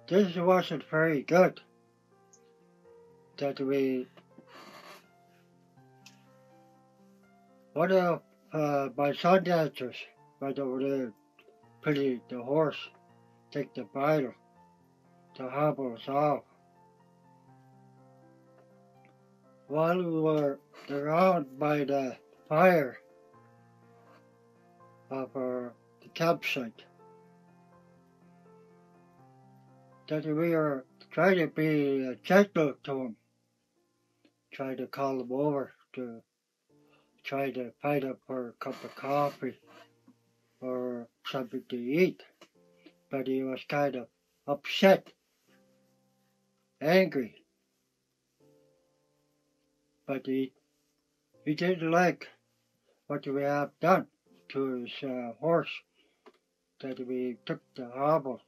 This wasn't very good, that we, one of my son dancers went over there, pity the horse, take the bridle to hobble us off. While we were around by the fire of the campsite, that we were trying to be gentle to him, trying to call him over to try to find him for a cup of coffee or something to eat. But he was kind of upset, angry. But he didn't like what we have done to his horse, that we took the hobble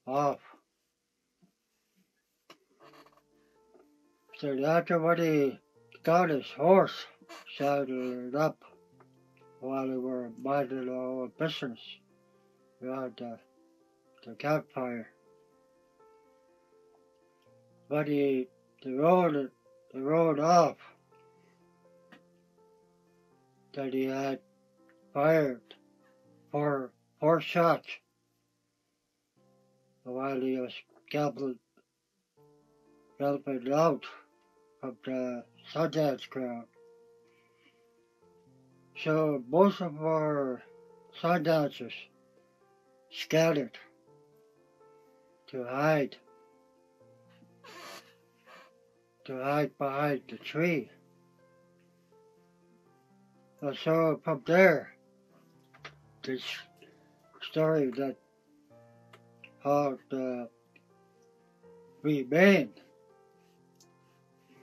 off. So after when he got his horse saddled up, while we were minding our own business around the campfire, but he rode off, that he had fired four shots while he was galloping out of the Sundance ground. So most of our Sundancers scattered to hide behind the tree. And so from there, this story that how the remain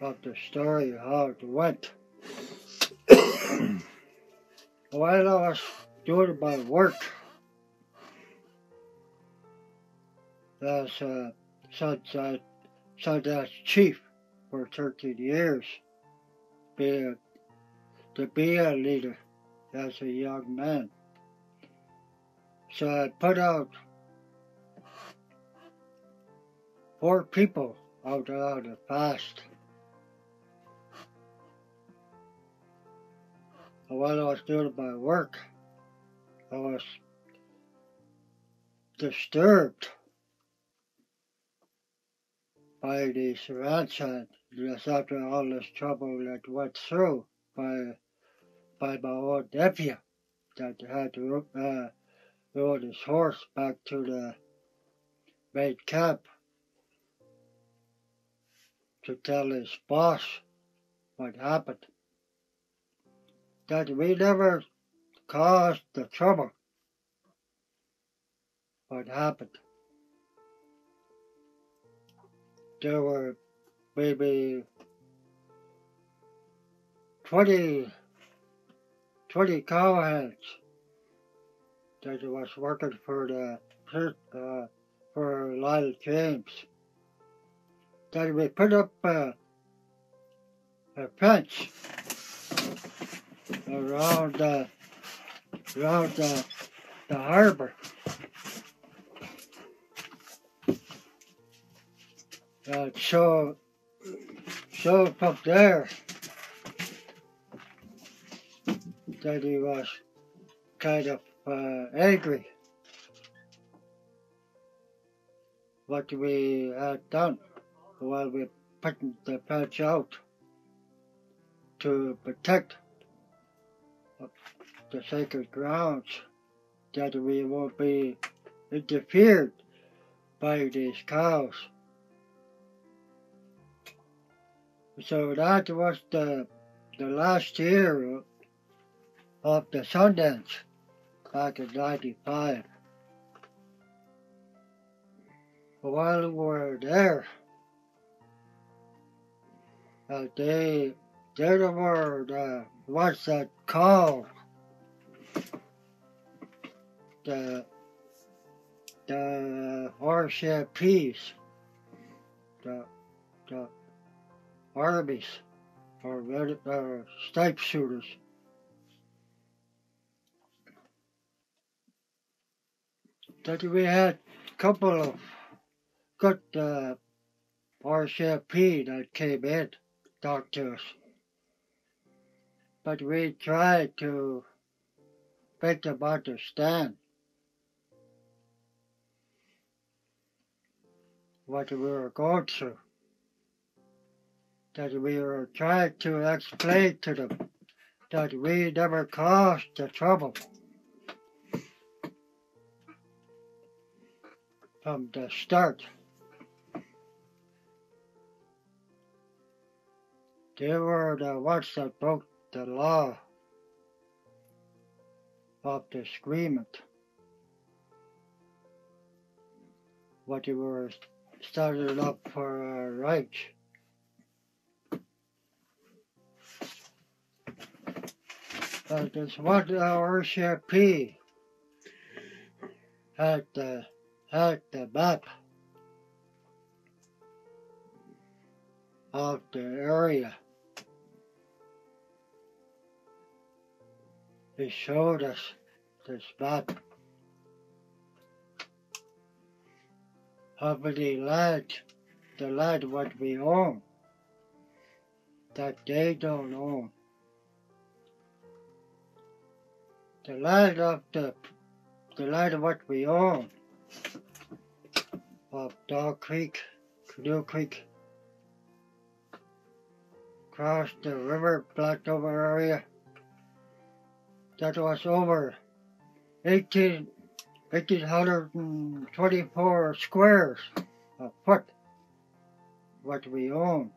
of the story, how it went. While I was doing my work as a Sundance Chief for 13 years, to be a leader as a young man. So I put out 4 people out on the fast. And while I was doing my work, I was disturbed by the ransom, just after all this trouble that went through by my own nephew that had to rode his horse back to the main camp to tell his boss what happened. That we never caused the trouble. What happened? There were maybe 20 cowhands that was working for for Lyle James. That we put up a fence around the harbor. So from there that he was kind of angry what we had done while we putting the fence out to protect the sacred grounds, that we won't be interfered by these cows. So that was the last year of the Sundance back in '95. While we were there, they were the ones that called the warship peace, the armies or snipe shooters. That we had a couple of good warship that came in to talk to us, but we tried to make them understand what we were going through. That we were trying to explain to them that we never caused the trouble from the start. They were the ones that broke the law of the agreement. What they were started up for rights. There's one RCP had the map of the area. He showed us this map. How many the land what we own, that they don't own. The land of what we own, of Dog Creek, Canoe Creek, across the river, Blacktober area, that was over 1,824 squares a foot, what we own,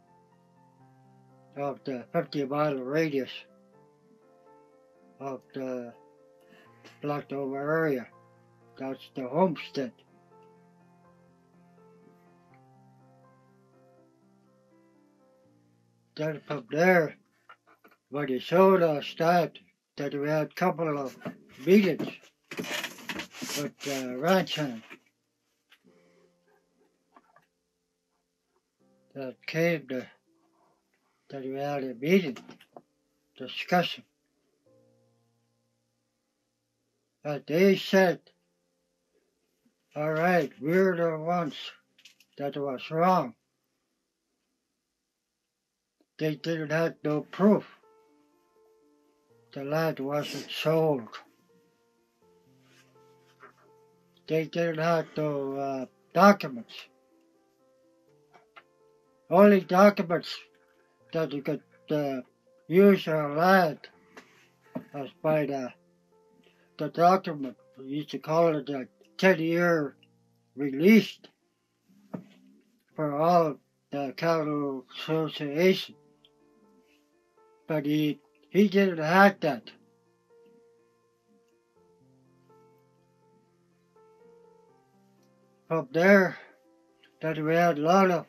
of the 50-mile radius of the Blacktober area. That's the homestead. Then from there, when he showed us that we had a couple of meetings with ranch hand that came that we had a meeting discussion. And they said, all right, we're the ones that was wrong. They didn't have no proof. The land wasn't sold. They didn't have no documents. Only documents that you could use your land was by the document. We used to call it a 10-year release for all the cattle association. But he didn't have that. From there, that we had a lot of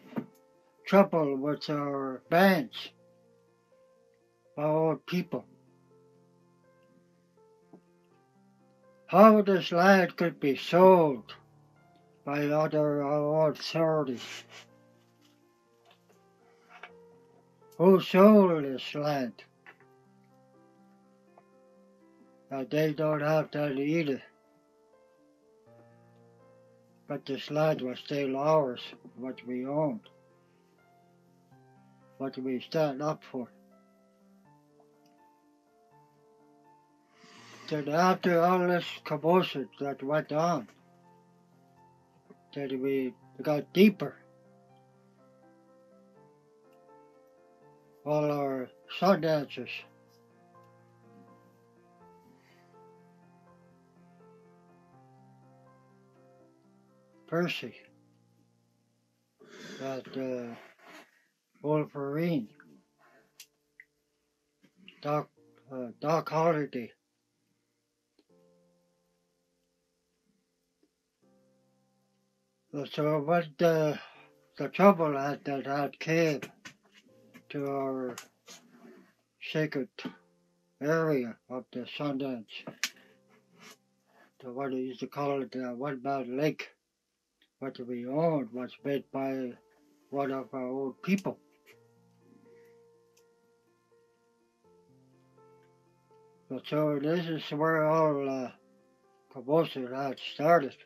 trouble with our bands, our own people. how this land could be sold by other authorities. Who sold this land? They don't have that either. But this land was still ours, what we owned, what we stand up for. Then after all this commotion that went on, then we got deeper. All our sun dancers. Percy, that Wolverine, Doc Holliday. So when the trouble that came to our sacred area of the Sundance, the what they used to call it the One Man Lake, what we owned was made by one of our own people. So this is where all commotion had started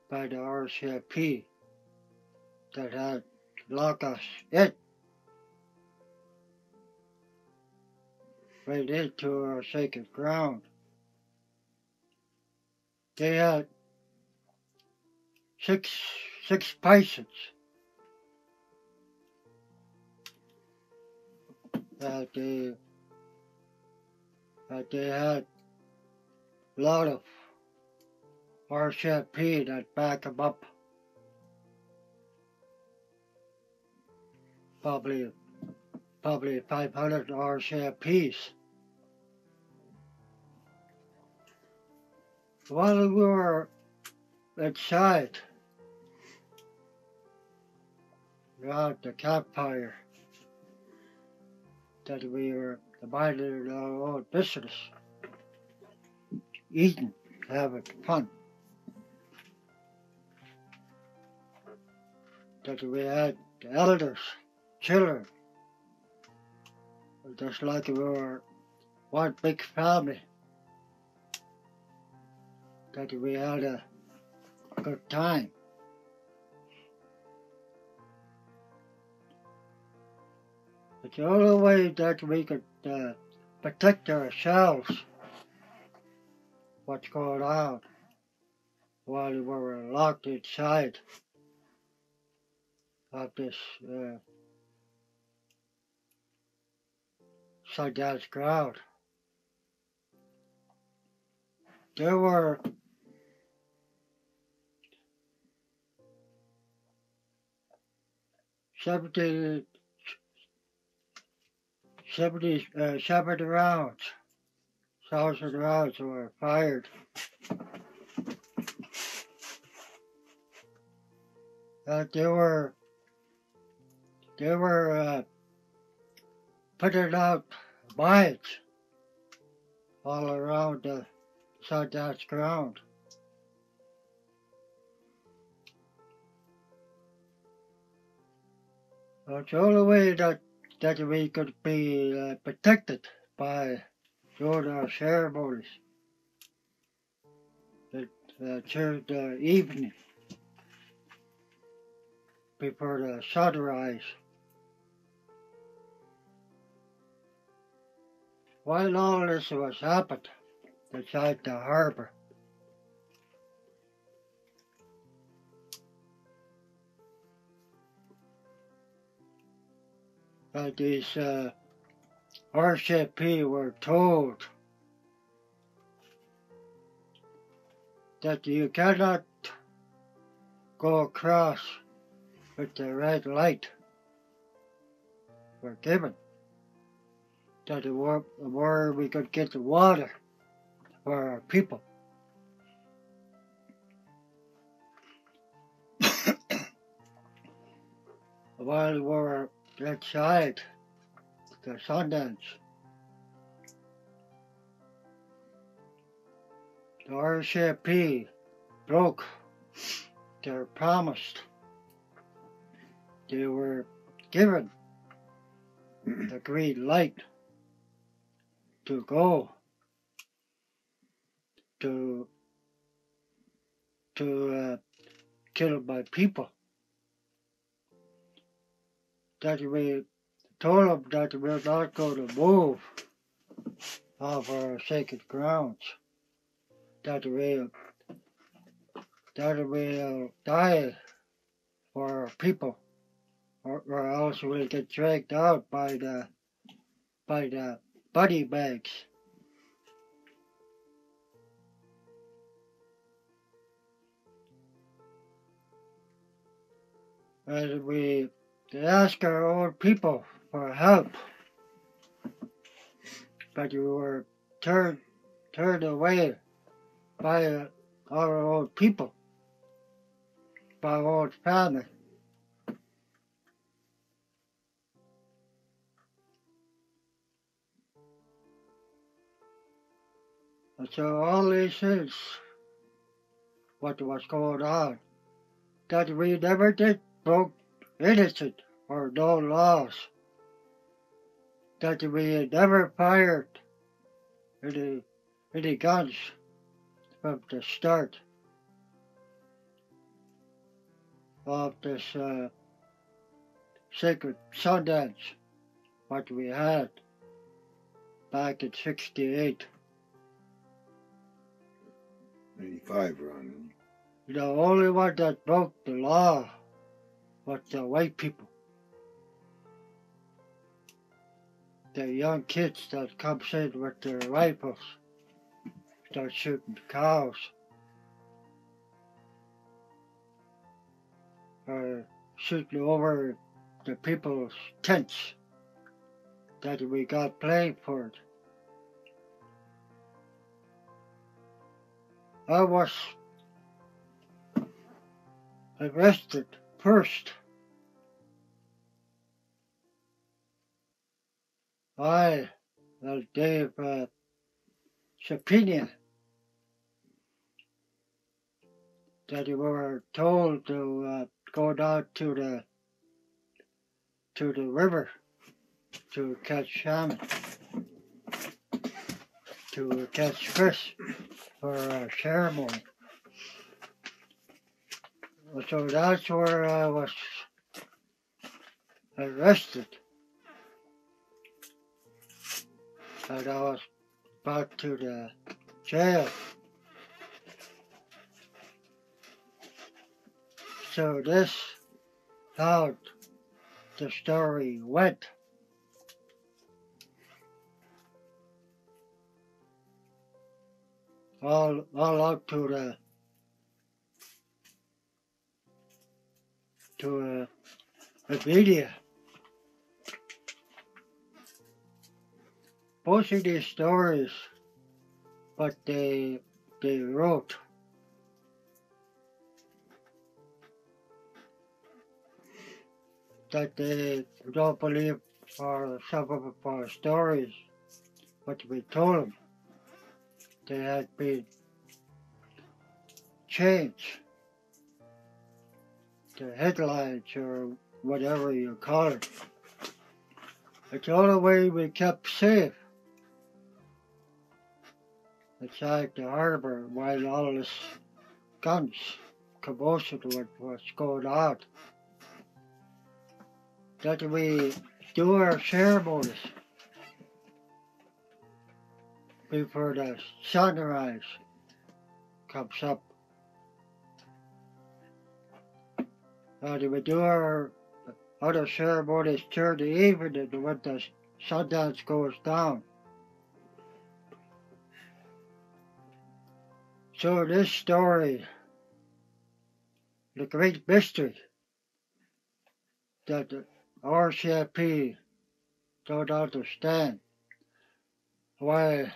by the RCMP that had locked us in right into our sacred ground. They had six patients that they had a lot of RCMP that back them up. Probably 500 RCMPs. While we were inside around the campfire, that we were minding our own business, eating, having fun. That we had the elders, children, just like we were one big family. That we had a good time. But the only way that we could protect ourselves, what's going on, while we were locked inside of this Sundance ground. There were 70 rounds, 1,000 rounds were fired. They were putting out mines all around the Sundance ground. It's the only way that we could be protected by doing our ceremonies during the evening before the sunrise. While all this was happening inside the harbor, these RCMP were told that you cannot go across with the red light. Were given that the more we could get the water for our people. While we were inside the Sundance, the RCMP broke their promise. They were given the green light to go to kill my people. That we told them that we're not going to move off our sacred grounds. That we'll die for our people, or else we'll get dragged out by the body bags. And we asked our own people for help, but we were turned away by our own people, by our own family. And so all these things, what was going on, that we never did broke innocent or no laws, that we had never fired any guns from the start of this sacred Sundance, what we had back in 68. 85, Ron. The only one that broke the law was the white people. The young kids that comes in with their rifles, start shooting cows, or shooting over the people's tents that we got blamed for it. I was arrested first. I gave a subpoena that we were told to go down to the river to catch salmon, to catch fish for a ceremony. So that's where I was arrested. And I was brought to the jail. So this how the story went. All up to the media. Most of these stories, what they wrote, that they don't believe for some of our stories, what we told them, they had been changed. The headlines or whatever you call it. It's the only way we kept safe inside the harbor while all this guns commotion was going on. That we do our ceremonies before the sunrise comes up. And we do our other ceremonies during the evening when the Sundance goes down. So this story, the great mystery that the RCMP don't understand, why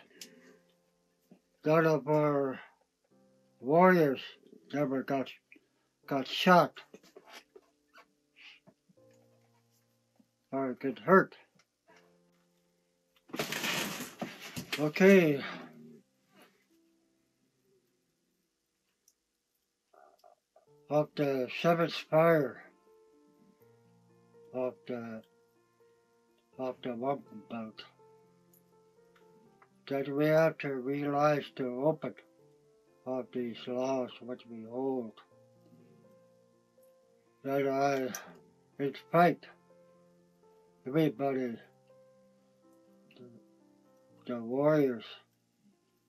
none of our warriors never got shot or get hurt. Okay. of the seventh fire of the mountain belt that we have to realize to open of these laws which we hold. That in fact, everybody, the warriors,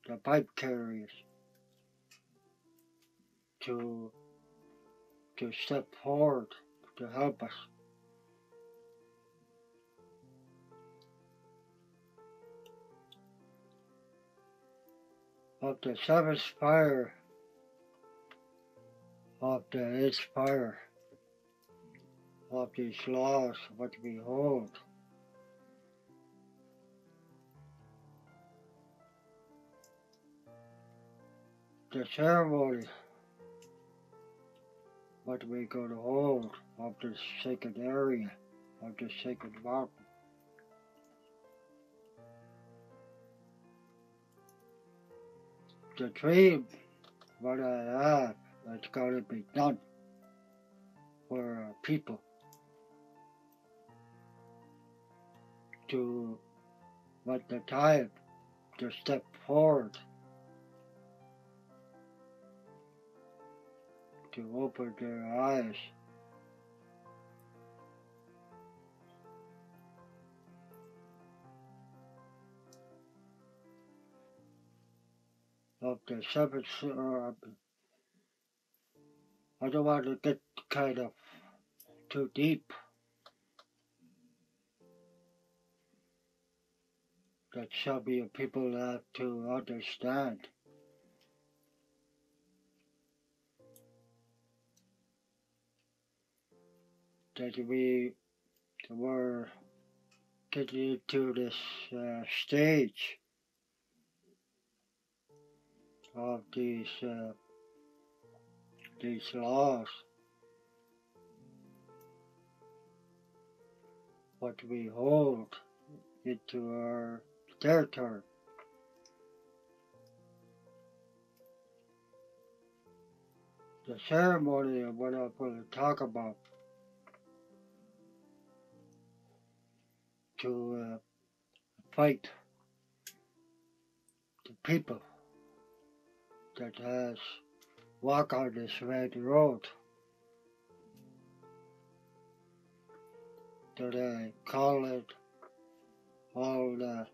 the pipe carriers, to step forward to help us. Of the seventh fire, of the eighth fire, of these laws which we hold. The ceremony what we go to hold of this sacred area, of this sacred mountain. The dream what I have that's got to be done for our people to let the time to step forward to open their eyes of the seventh. I don't want to get kind of too deep. That some people have to understand. That we were getting into this stage of these laws, what we hold into our territory. The ceremony of what I'm going to talk about to fight the people that has walked on this red road that I call it all the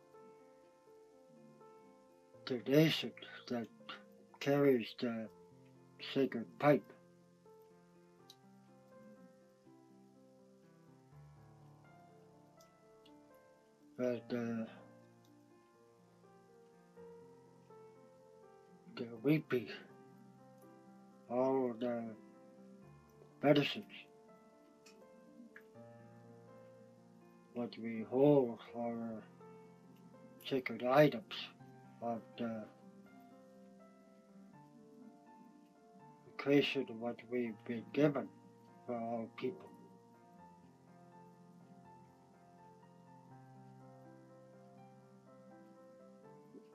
nation that carries the sacred pipe. But the weepy, all the medicines, what we hold are sacred items of the creation of what we've been given for all people.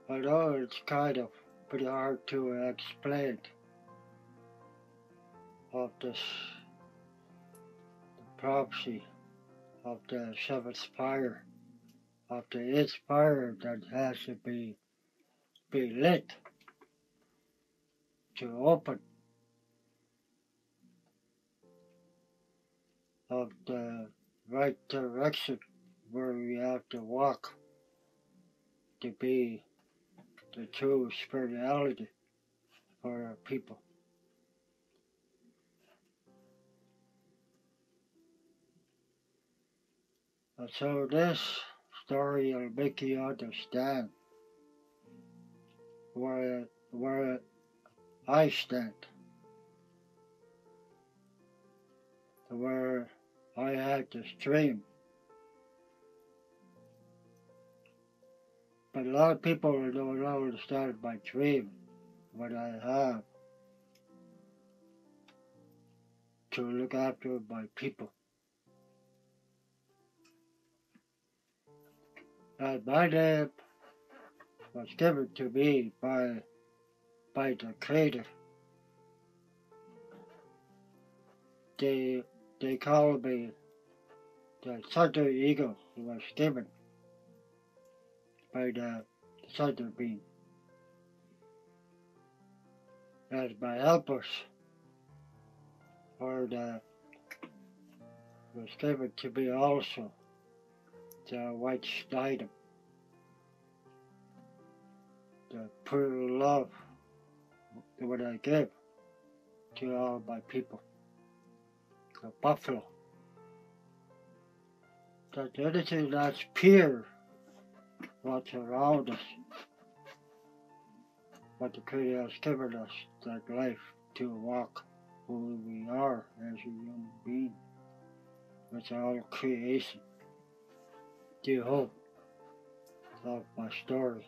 I know it's kind of pretty hard to explain of this the prophecy of the seventh fire, of the eighth fire that has to be lit to open, of the right direction where we have to walk to be the true spirituality for our people. And so this story will make you understand where I stand, where I had this dream. But a lot of people don't understand my dream, what I have to look after my people. And my name was given to me by the Creator they call me the Thunder Eagle who was given by the Thunder Beam as my helpers, or the was given to me also the White Snyder, the pure love that I give to all my people, the buffalo. That anything that's pure, what's around us, what the Creator has given us, that life to walk who we are as a human being. It's all creation. Do hope of my story.